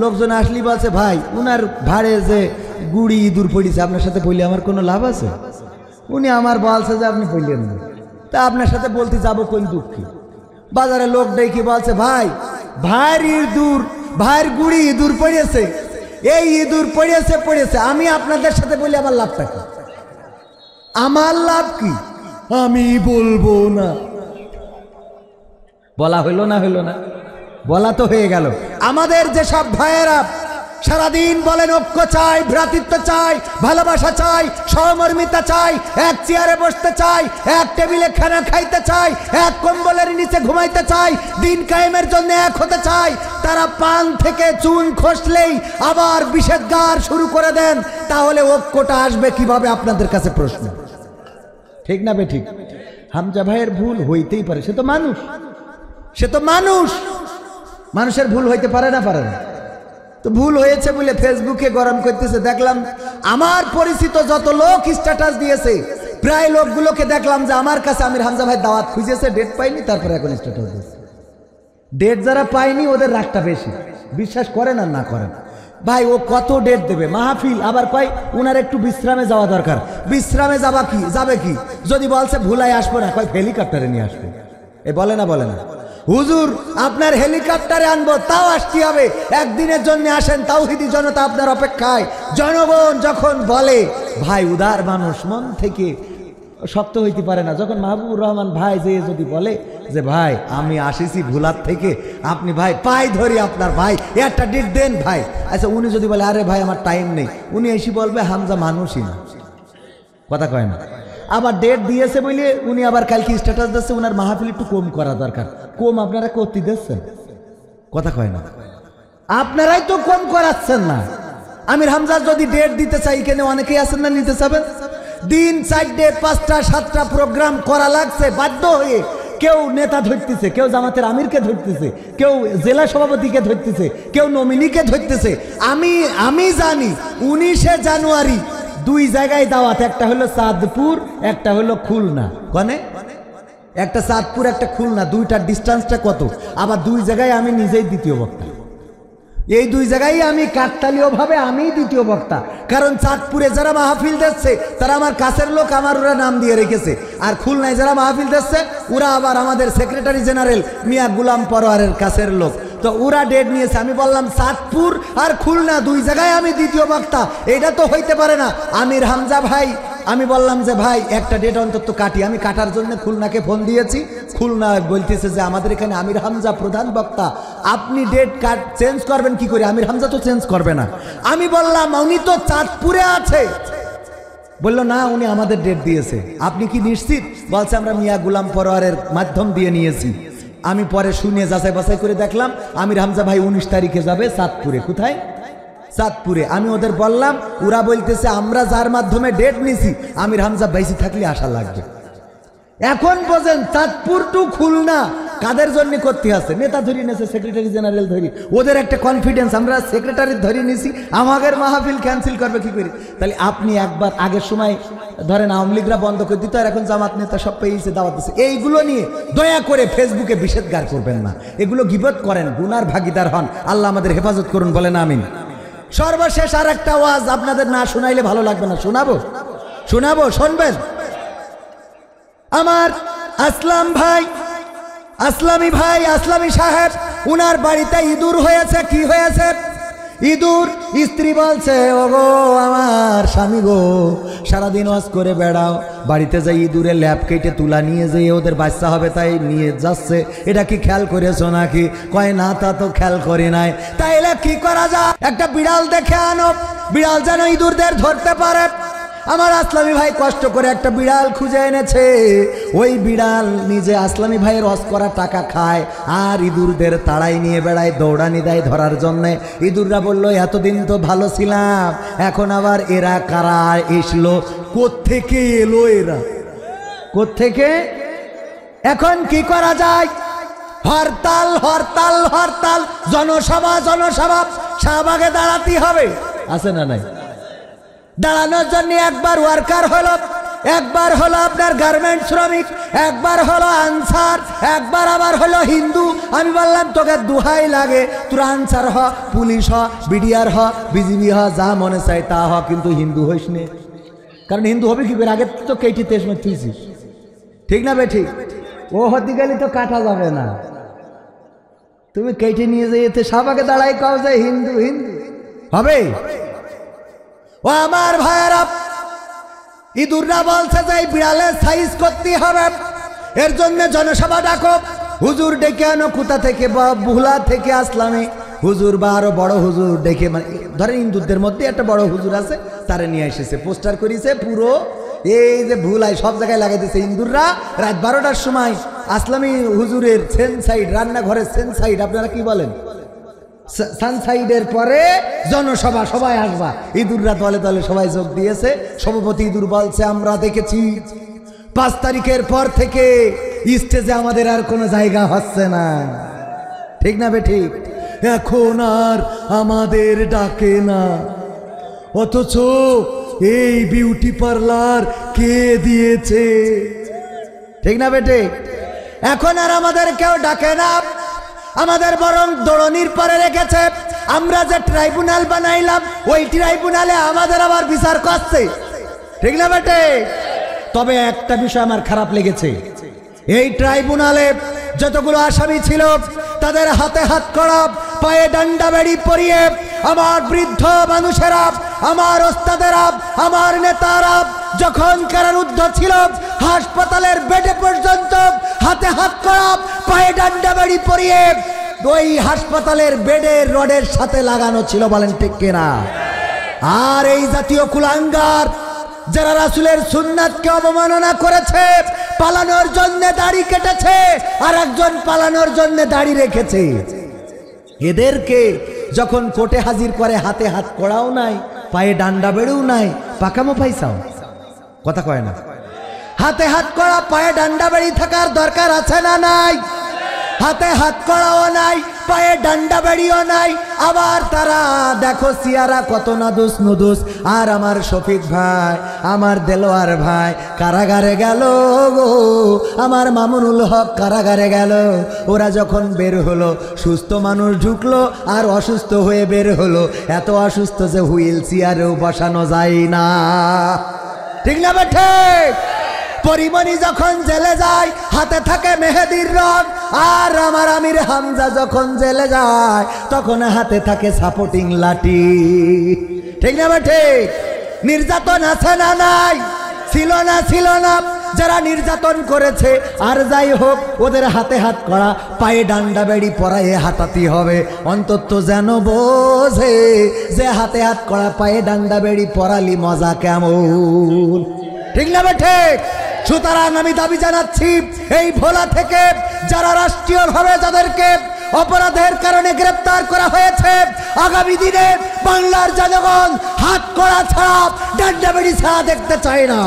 লোকজন আসলি বলছে ভাই উনার ভাড়ে যে গুড়ি ইঁদুর পড়েছে আপনার সাথে বললে আমার কোনো লাভ আছে? উনি আমার বলছে যে আপনি বললেন না, তা আপনার সাথে বলতে যাবো কোন দুঃখী? বাজারে লোক ডেকে বলছে ভাই ভাইয়ের ইঁদুর, ভাইয়ের গুড়ি ইঁদুর পড়েছে, এই ইঁদুর পড়েছে, আমি আপনাদের সাথে বলি আমার লাভটা কি? আমার লাভ কি? আমি বলবো না। বলা হইলো না? হইলো না? বলা তো হয়ে গেল। আমাদের যে সব ভাইয়েরা সারাদিন বলেন ঐক্য চাই, ভ্রাতৃত্ব চাই, ভালোবাসা চাই, সহমর্মিতা চাই, এক চেয়ারে বসতে চাই, এক টেবিলে খানা খাইতে চাই, এক কম্বলের নিচে ঘুমাইতে চাই, দিন কায়েমের জন্য এক হতে চাই, তারা পান থেকে চুন খসলেই আবার বিষেধগার শুরু করে দেন। তাহলে ঐক্যটা আসবে কিভাবে? আপনাদের কাছে প্রশ্ন। ঠিক না বে ঠিক? হামজা ভাইয়ের ভুল হইতেই পারে, সে তো মানুষ, সে তো মানুষ, মানুষের ভুল হইতে পারে না? পারে না। তো ভুল হয়েছে বলে ফেসবুকে গরম করতেছে। দেখলাম আমার পরিচিত যত লোক স্ট্যাটাস দিয়েছে, প্রায় লোকগুলোকে দেখলাম যে আমার কাছে আমির হামজা ভাই দাওয়াত খুঁজেছে, ডেট পাইনি, তারপরে এখন স্ট্যাটাস দিয়েছে। ডেট যারা পায়নি ওদের রাগটা বেশি, বিশ্বাস করেন আর না করেন। ভাই ও কত ডেট দেবে? মাহফিল, আবার কয় উনার একটু বিশ্রামে যাওয়া দরকার। বিশ্রামে যাবে কি? যদি বলছে ভুলাই আসবো না, কয় হেলিকপ্টারে নিয়ে আসবে। এ বলে না? বলে না? হুজুর আপনার হেলিকপ্টারে আনবো, তাও আসতে হবে, একদিনের জন্য আসেন, তাওহীদি জনতা আপনার অপেক্ষায়। জনগণ যখন বলে, ভাই উদার মানুষ, মন থেকে শক্ত হইতে পারে না। যখন মাহবুবুর রহমান ভাই যে যদি বলে যে ভাই আমি আসিছি ভুলার থেকে, আপনি ভাই পাই ধরি আপনার ভাই একটা ডেট দেন ভাই। আচ্ছা উনি যদি বলে আরে ভাই আমার টাইম নেই, উনি এসে বলবে হামজা মানুষই না। কথা কয় না? আবার ডেট দিয়েছে বলে উনি আবার কালকে স্ট্যাটাস দিচ্ছে উনার মাহফিল একটু কম করা দরকার। কম আপনারা করতে দিচ্ছেন? কথা কয় না? আপনারাই তো কম করাচ্ছেন না। আমির হামজা যদি ডেট দিতে চাই, এখানে অনেকেই আছেন না নিতে চাবেন? দিন 4টে 5টা 7টা প্রোগ্রাম করা লাগছে বাধ্য হয়ে। কেউ নেতা ধরতেছে, কেউ জামাতের আমিরকে ধরতেছে, কেউ জেলা সভাপতিকে ধরতেছে, কেউ নমিনিকে ধরতেছে। আমি জানি 19শে জানুয়ারি 2 জায়গায় দাওয়াত, একটা হলো চাঁদপুর, একটা হলো খুলনা। কনে? একটা চাঁদপুর, একটা খুলনা, দুইটার ডিস্টেন্সটা কত? আবার 2 জায়গায় আমি নিজেই দ্বিতীয় বক্তা। এই 2 জায়গায় আমি কাকতালীয়ভাবে আমি দ্বিতীয় বক্তা। কারণ চাঁদপুরে যারা মাহফিল দিচ্ছে তারা আমার কাছের লোক, আমার ওরা নাম দিয়ে রেখেছে। আর খুলনায় যারা মাহফিল দিচ্ছে ওরা আবার আমাদের সেক্রেটারি জেনারেল মিয়া গুলাম পরোয়ারের কাছের লোক। তো ওরা ডেট নিয়েছে। আমি বললাম চাঁদপুর আর খুলনা 2 জায়গায় আমি দ্বিতীয় বক্তা, এটা তো হইতে পারে না। আমির হামজা ভাই, আমি বললাম যে ভাই একটা ডেট অন্তত কাটি। আমি কাটার জন্য খুলনাকে ফোন দিয়েছি। খুলনা বলতেছে যে আমাদের এখানে আমির হামজা প্রধান বক্তা, আপনি ডেট চেঞ্জ করবেন কি করে? আমির হামজা তো চেঞ্জ করবে না। আমি বললাম উনি তো চাঁদপুরে আছে। বলল না উনি আমাদের ডেট দিয়েছে। আপনি কি নিশ্চিত? বলছে আমরা মিয়া গুলাম পরোয়ারের মাধ্যম দিয়ে নিয়েছি। আমি পরে শুনে যাচাই বাছাই করে দেখলাম আমির হামজা ভাই 19 তারিখে যাবে চাঁদপুরে। কোথায়? চাঁদপুরে। আমি ওদের বললাম, ওরা বলতেছে আমরা যার মাধ্যমে ডেট নিছি আমির হামজা বেঁচে থাকলে আশা লাগবে। এখন বোঝেন চাঁদপুর টু খুলনা কাদের জন্য করতে আছে? নেতা ধরি নেছে, সেক্রেটারি জেনারেল ধরি, ওদের একটা কনফিডেন্স, আমরা সেক্রেটারি ধরি নিছি, আমাদের মাহফিল ক্যান্সেল করবে কি করে? তাহলে আপনি একবার আগের সময় ধরেন আওয়ামী লীগরা বন্ধ করে দিত, আর এখন জামাত নেতা সব পেয়েছে দাওয়াত দিচ্ছে। এইগুলো নিয়ে দয়া করে ফেসবুকে বিষেধগার করবেন না, এগুলো গীবত করেন, গুনার ভাগিদার হন। আল্লাহ আমাদের হেফাজত করুন, বলেন আমিন। সর্বশেষ আর একটা ওয়াজ আপনাদের না শোনাইলে ভালো লাগবে না, শোনাবো? শুনবেন? আমার আসলাম ভাই, আসলামী ভাই, আসলামী সাহেব, উনার বাড়িতে ইঁদুর হয়েছে। কি হয়েছে? ইঁদুর স্ত্রী বলছে, ওগো আমার স্বামী গো, সারাদিন ওয়াজ করে বেড়াও, বাড়িতে যাই ইঁদুরে ল্যাপ কেটে তুলা নিয়ে যেয়ে ওদের বাচ্চা হবে তাই নিয়ে যাচ্ছে, এটা কি খেয়াল করেছো নাকি? কয় না, তা তো খেয়াল করি নাই। তাইলে কি করা যায়? একটা বিড়াল দেখে আনো, বিড়াল যেন ইঁদুরদের ধরতে পারে। আমার আসলামী ভাই কষ্ট করে একটা বিড়াল খুঁজে এনেছে। ওই বিড়াল নিজে আসলামী ভাইয়ের রস করা টাকা খায় আর ইঁদুরদের তাড়াই নিয়ে বেড়ায়, দৌড়ানি দেয় ধরার জন্যে। ইঁদুররা বলল, এতদিন তো ভালো ছিলাম, এখন আবার এরা কারা এসলো, কোত্থেকে এলো এরা, কোত্থেকে? এখন কি করা যায়? হরতাল হরতাল হরতাল, জনসভা জনসভা, শাহবাগে দাঁড়াতে হবে, আছে না নাই? দাঁড়ানোর জন্য একবার ওয়ার্কার হলো, একবার হলো আপনার গার্মেন্ট শ্রমিক, একবার হলো আনসার, একবার আবার হলো হিন্দু। আমি বললাম, তোকে দুহাই লাগে, তোর আনসার হ, পুলিশ হ, বিডিআর হ, বিজিবি হ, যা মনে চাই তা হ, কিন্তু হিন্দু হইস নে। কারণ হিন্দু হবে কি করে? আগে তো কেটি তেজ মত তুইছিস, ঠিক না বে ঠিক? ও হতে গেলে তো কাটা যাবে না। তুমি কেটে নিয়ে যেতে শাহবাগে দাঁড়াই কাও যে হিন্দু হিন্দু হবে? ও আমার ভাইয়েরা, ইঁদুররা বলছে যে এই বিড়ালের সাইজ করতে হবে, এর জন্য জনসভা ডাকো, হুজুর ডেকে আনো কোথা থেকে, বা ভুলা থেকে আসলামে হুজুর বা আরো বড় হুজুর ডেকে, মানে ধরেন হিন্দুদের মধ্যে একটা বড় হুজুর আছে, তারে নিয়ে এসেছে, পোস্টার করেছে পুরো, এই যে ভুলাই সব জায়গায় লাগাই দিয়েছে। ইন্দুররা রাত 12টার সময় আসলামী হুজুরের সেন সাইড, রান্নাঘরের সেন সাইড, আপনারা কি বলেন, সানসাইডের পরে জনসভা, সবাই আসবা। ইঁদুররা দলে দলে সবাই যোগ দিয়েছে। সভাপতি ইঁদুর বলছে, আমরা দেখেছি 5 তারিখের পর থেকে স্টেজে আমাদের আর কোনো জায়গা হচ্ছে না, ঠিক না বে ঠিক? এখন আর আমাদের ডাকে না, অথচ এই বিউটি পার্লার কে দিয়েছে, ঠিক না বেটে? এখন আর আমাদের কেউ ডাকে না, আমাদের বরং দৌড়নির পরে রেখেছে। আমরা যে ট্রাইব্যুনাল বানাইলাম, ওই ট্রাইব্যুনালে আমাদের আবার বিচার করছে, ঠিক না বেটে? তবে একটা বিষয় আমার খারাপ লেগেছে, এই ট্রাইব্যুনালে যতগুলো আসামি ছিল তাদের হাতে হাত করা, পায়ে ডান্ডা বেড়ি পরিয়ে আমার বৃদ্ধ মানুষেরা, আমার ওস্তাদেরা, আমার নেতারা যখন কারারুদ্ধ ছিল, হাসপাতালের বেডে পর্যন্ত হাতে হাত করা, পায়ে ডান্ডা বেড়ি পরিয়ে ওই হাসপাতালের বেডের রডের সাথে লাগানো ছিল, বলেন ঠিক কিনা? আর এই জাতীয় কুলাঙ্গার যারা রাসূলের সুন্নাতকে অবমাননা করেছে, পালানোর জন্য দাড়ি কেটেছে, আর একজন পালানোর জন্য দাড়ি রেখেছে, এদেরকে যখন কোর্টে হাজির করে হাতে হাত করাও নাই, পায়ে ডান্ডা বেড়েও নাই, পাকামো পাইছাও, কথা কয় না? হাতে হাত করা, পায়ে ডান্ডা বেড়ি থাকার দরকার আছে না নাই? হাতে হাত করাও নাই, পায়ে ডান্ডা বেড়িও নাই, আবার তারা দেখো সিয়ারা কত নাদুস নুদুস। আর আমার শফিক ভাই, আমার দেলোয়ার ভাই কারাগারে গেল গো, আমার মামুনুল হক কারাগারে গেল। ওরা যখন বের হলো, সুস্থ মানুষ ঢুকলো আর অসুস্থ হয়ে বের হলো, এত অসুস্থ যে হুইল চেয়ারেও বসানো যায় না, ঠিক না বেঠে? পরিমণি যখন জেলে যায়, হাতে থাকে মেহেদির রং, আর আমার আমির হামজা যখন জেলে যায়, তখন হাতে থাকে সাপোর্টিং লাঠি, ঠিক না বেঠে? নির্যাতন আছে না নাই? ছিল না ছিল না? যারা নির্যাতন করেছে, আর যাই হোক, ওদের হাতে হাত করা, পায়ে ডান্ডা বেড়ি পরায়ে হাঁটাতে হবে, অন্তত যেন বোঝে যে হাতে হাত করা, পায়ে ডান্ডা বেড়ি পরালি মজা কেমন, ঠিক না বেঠে? সুতরাং আমি দাবি জানাচ্ছি, এই ভোলা থেকে যারা রাষ্ট্রীয়ভাবে যাদেরকে অপরাধের কারণে গ্রেপ্তার করা হয়েছে, আগামী দিনে বাংলার জনগণ হাত করা ছাড়া, ডান্ডা বেড়ি ছাড়া দেখতে চায় না।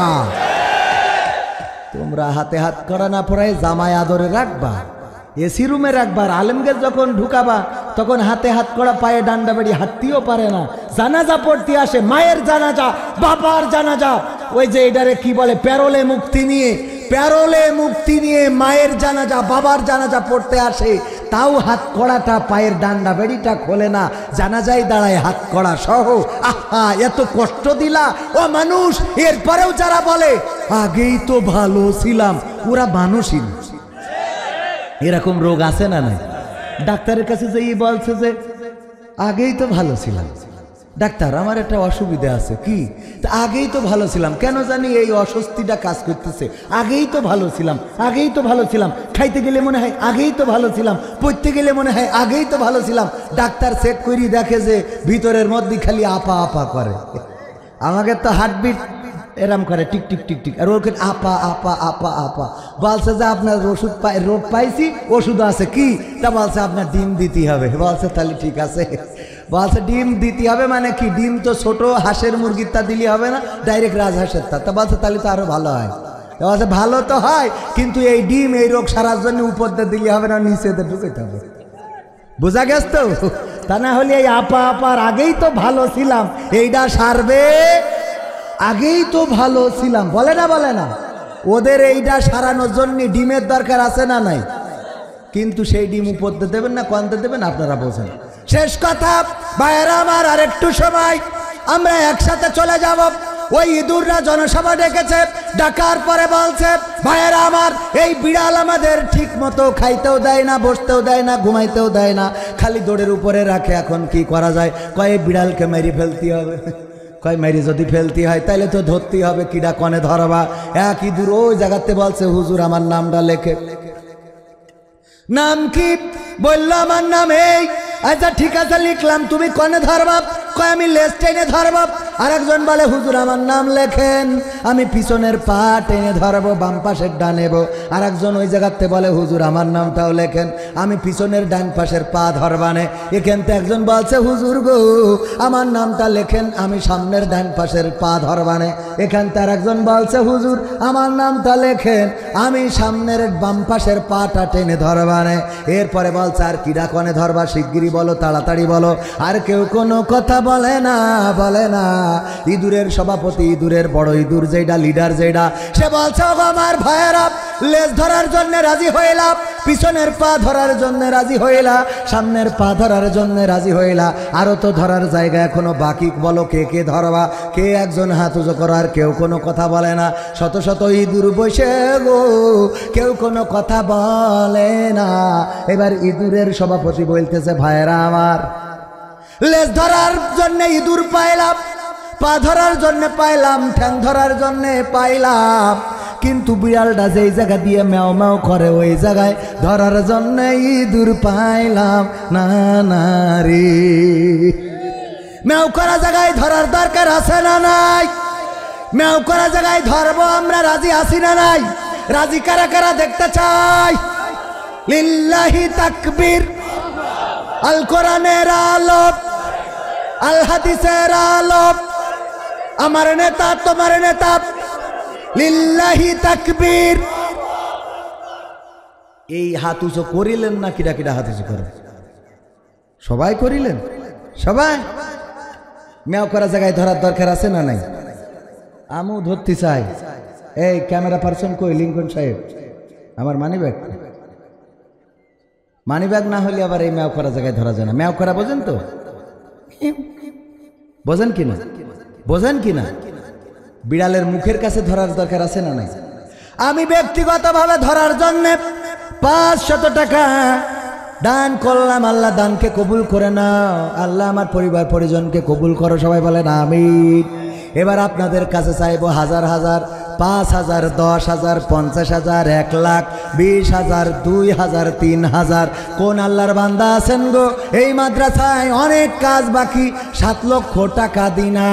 তোমরা হাতে হাত করা না পড়ায় জামাই আদরে রাখবা, এসি রুমে রাখবার, আলেমকে যখন ঢুকাবা তখন হাতে হাত করা, পায়ে ডান্ডা বেড়ি হাঁটতেও পারে না, জানাজা পড়তে আসে, মায়ের জানাজা, বাবার জানাজা, ওই যে এটারে কি বলে, প্যারোলে মুক্তি নিয়ে, প্যারোলে মুক্তি নিয়ে মায়ের জানাজা, বাবার জানাজা পড়তে আসে, তাও হাত কড়াটা, পায়ের ডান্ডা বেড়িটা খোলে না, জানাজায় দাঁড়ায় হাত কড়া সহ। আহা, এত কষ্ট দিলা ও মানুষ। এরপরেও যারা বলে আগেই তো ভালো ছিলাম, ওরা মানুষই না। এরকম রোগ আছে না নাই? ডাক্তারের কাছে যেই বলছে যে আগেই তো ভালো ছিলাম ডাক্তার, আমার একটা অসুবিধা আছে। কি? তা আগেই তো ভালো ছিলাম, কেন জানি এই অস্বস্তিটা কাজ করতেছে। আগেই তো ভালো ছিলাম, আগেই তো ভালো ছিলাম, খাইতে গেলে মনে হয় আগেই তো ভালো ছিলাম, পড়তে গেলে মনে হয় আগেই তো ভালো ছিলাম। ডাক্তার চেক করি দেখে যে ভিতরের মধ্যে খালি আপা আপা করে। আমাকে তো হার্টবিট এরম করে টিক টিক টিক টিক, আর ওকে আপা আপা আপা আপা। বলছে যে আপনার ওষুধ রোগ পাইছি, ওষুধ আছে। কি? তা বলছে আপনার ডিম দিতে হবে। বলছে তাহলে ঠিক আছে। বলছে ডিম দিতে হবে মানে কি? ডিম তো ছোট হাঁসের মুরগির তা দিলে হবে না, ডাইরেক্ট রাজহাঁসের তা। তা বলছে তাহলে তো আরো ভালো হয়। বলছে ভালো তো হয়, কিন্তু এই ডিম এই রোগ সারার জন্য উপর দিয়ে দিলে হবে না, নিচে ঢুকাইতে হবে। বোঝা গেছ তো? তা না হলে এই আপা আপার আগেই তো ভালো ছিলাম, এইটা সারবে। আগেই তো ভালো ছিলাম, বলে না বলে না? ওদের এইটা সারানোর জন্য ডিমের দরকার আছে না নাই? কিন্তু সেই ডিম উপর দিয়ে দেবেন না কনতে দেবেন আপনারা বোঝেন। শেষ কথা ভাইয়েরা আমার, আর একটু সময় আমরা একসাথে চলে যাব। ওই ইঁদুররা জনসভা ডেকেছে, ডাকার পরে বলছে ভাইয়েরা আমার, এই বিড়াল আমাদের ঠিক মতো খাইতেও দেয় না, বসতেও দেয় না, ঘুমাইতেও দেয় না, খালি দৌড়ের উপরে রাখে। এখন কি করা যায়? কয় বিড়ালকে মেরে ফেলতে হবে। কয় মেরে যদি ফেলতে হয় তাইলে তো ধরতেই হবে। কিডা কনে ধরবা? এক ইঁদুর ওই জায়গাতে বলছে হুজুর আমার নামটা লেখে। নাম কি? বললো আমার নাম এই। আচ্ছা ঠিক আছে লিখলাম, তুমি কনে ধরবা? কয় আমি লেজ টেনে ধরব। আরেকজন বলে হুজুর আমার নাম লেখেন, আমি পিছনের পা টেনে ধরবো, বাম পাশের ডানেব। আরেকজন ওই জায়গাতে বলে হুজুর আমার নামটাও লেখেন, আমি পিছনের ডান পাশের পা ধরবানে। এখানতে একজন বলছে হুজুর গো আমার নামটা লেখেন, আমি সামনের ডান পাশের পা ধরবানে। এখানতে আরেকজন বলছে হুজুর আমার নামটা লেখেন, আমি সামনের বাম পাশের পাটা টেনে ধরবানে। এরপরে বলছে আর কিরা কনে ধরবা, শিগগিরই বলো, তাড়াতাড়ি বলো। আর কেউ কোনো কথা বলে না, বলে না। ইঁদুরের সভাপতি, ইঁদুরের বড় ইঁদুর যেটা, লিডার যেটা, সে বলছে আমার ভাইয়েরা লেজ ধরার জন্য রাজি হইলাম, পিছনের পা ধরার জন্য রাজি হইলা, সামনের পা ধরার জন্য রাজি হইলা, আরো তো ধরার জায়গা এখনো বাকি। বলো কে কে ধরবা? কে একজন হাত উঁচু করো। আর কেউ কোনো কথা বলে না। শত শত ইঁদুর বসে গো, কেউ কোনো কথা বলে না। এবার ইঁদুরের সভাপতি বলতেছে ভাইয়েরা আমার, লেজ ধরার জন্য ইঁদুর পাইলাম, পা ধরার জন্য পাইলাম, ঠ্যাং ধরার জন্য পাইলাম, কিন্তু বিড়ালটা যেই জায়গা দিয়ে ম্যাও ম্যাও করে ওই জায়গায় ধরার জন্য ইঁদুর পাইলাম না। না রে, ম্যাও করা জায়গায় ধরার দরকার আছে না নাই? ম্যাও করা জায়গায় ধরবো, আমরা রাজি আছি না নাই? রাজি কারা কারা দেখতে চাই? লিল্লাহি তাকবীর। আল কোরআনের আলো, আল হাদিসের আলো, আমার নেতা তোমার নেতা, লিল্লাহি তাকবীর। এই হাত উঁচু করিলেন না? কিরা কিরা হাত উঁচু করেন? সবাই করিলেন? সবাই? ম্যাও করা জায়গায় ধরার দরকার আছে না নাই? আমিও ধরতে চাই। এই ক্যামেরা পার্সন কই? লিঙ্কন সাহেব, আমার মানি ব্যাগ। মানি ব্যাগ না হলে আবার এই ম্যাও করা জায়গায় ধরা যায় না। ম্যাও করা বোঝেন তো? বোঝেন কিনা? বোঝেন কিনা? বিড়ালের মুখের কাছে ধরার দরকার আছে না নাই? আমি ব্যক্তিগতভাবে ধরার জন্য 500 টাকা দান করলাম। আল্লাহ দানকে কবুল করে নাও। আল্লাহ আমার পরিবার পরিজনকে কবুল করো। সবাই বলেন আমিন। এবার আপনাদের কাছে চাইবো হাজার হাজার, 5,000, 10,000, 50,000, 1 লাখ, 20,000, 2,000, 3,000। কোন আল্লাহর বান্দা আছেন গো এই মাদ্রাসায় অনেক কাজ বাকি, 7 লক্ষ টাকা দিনা।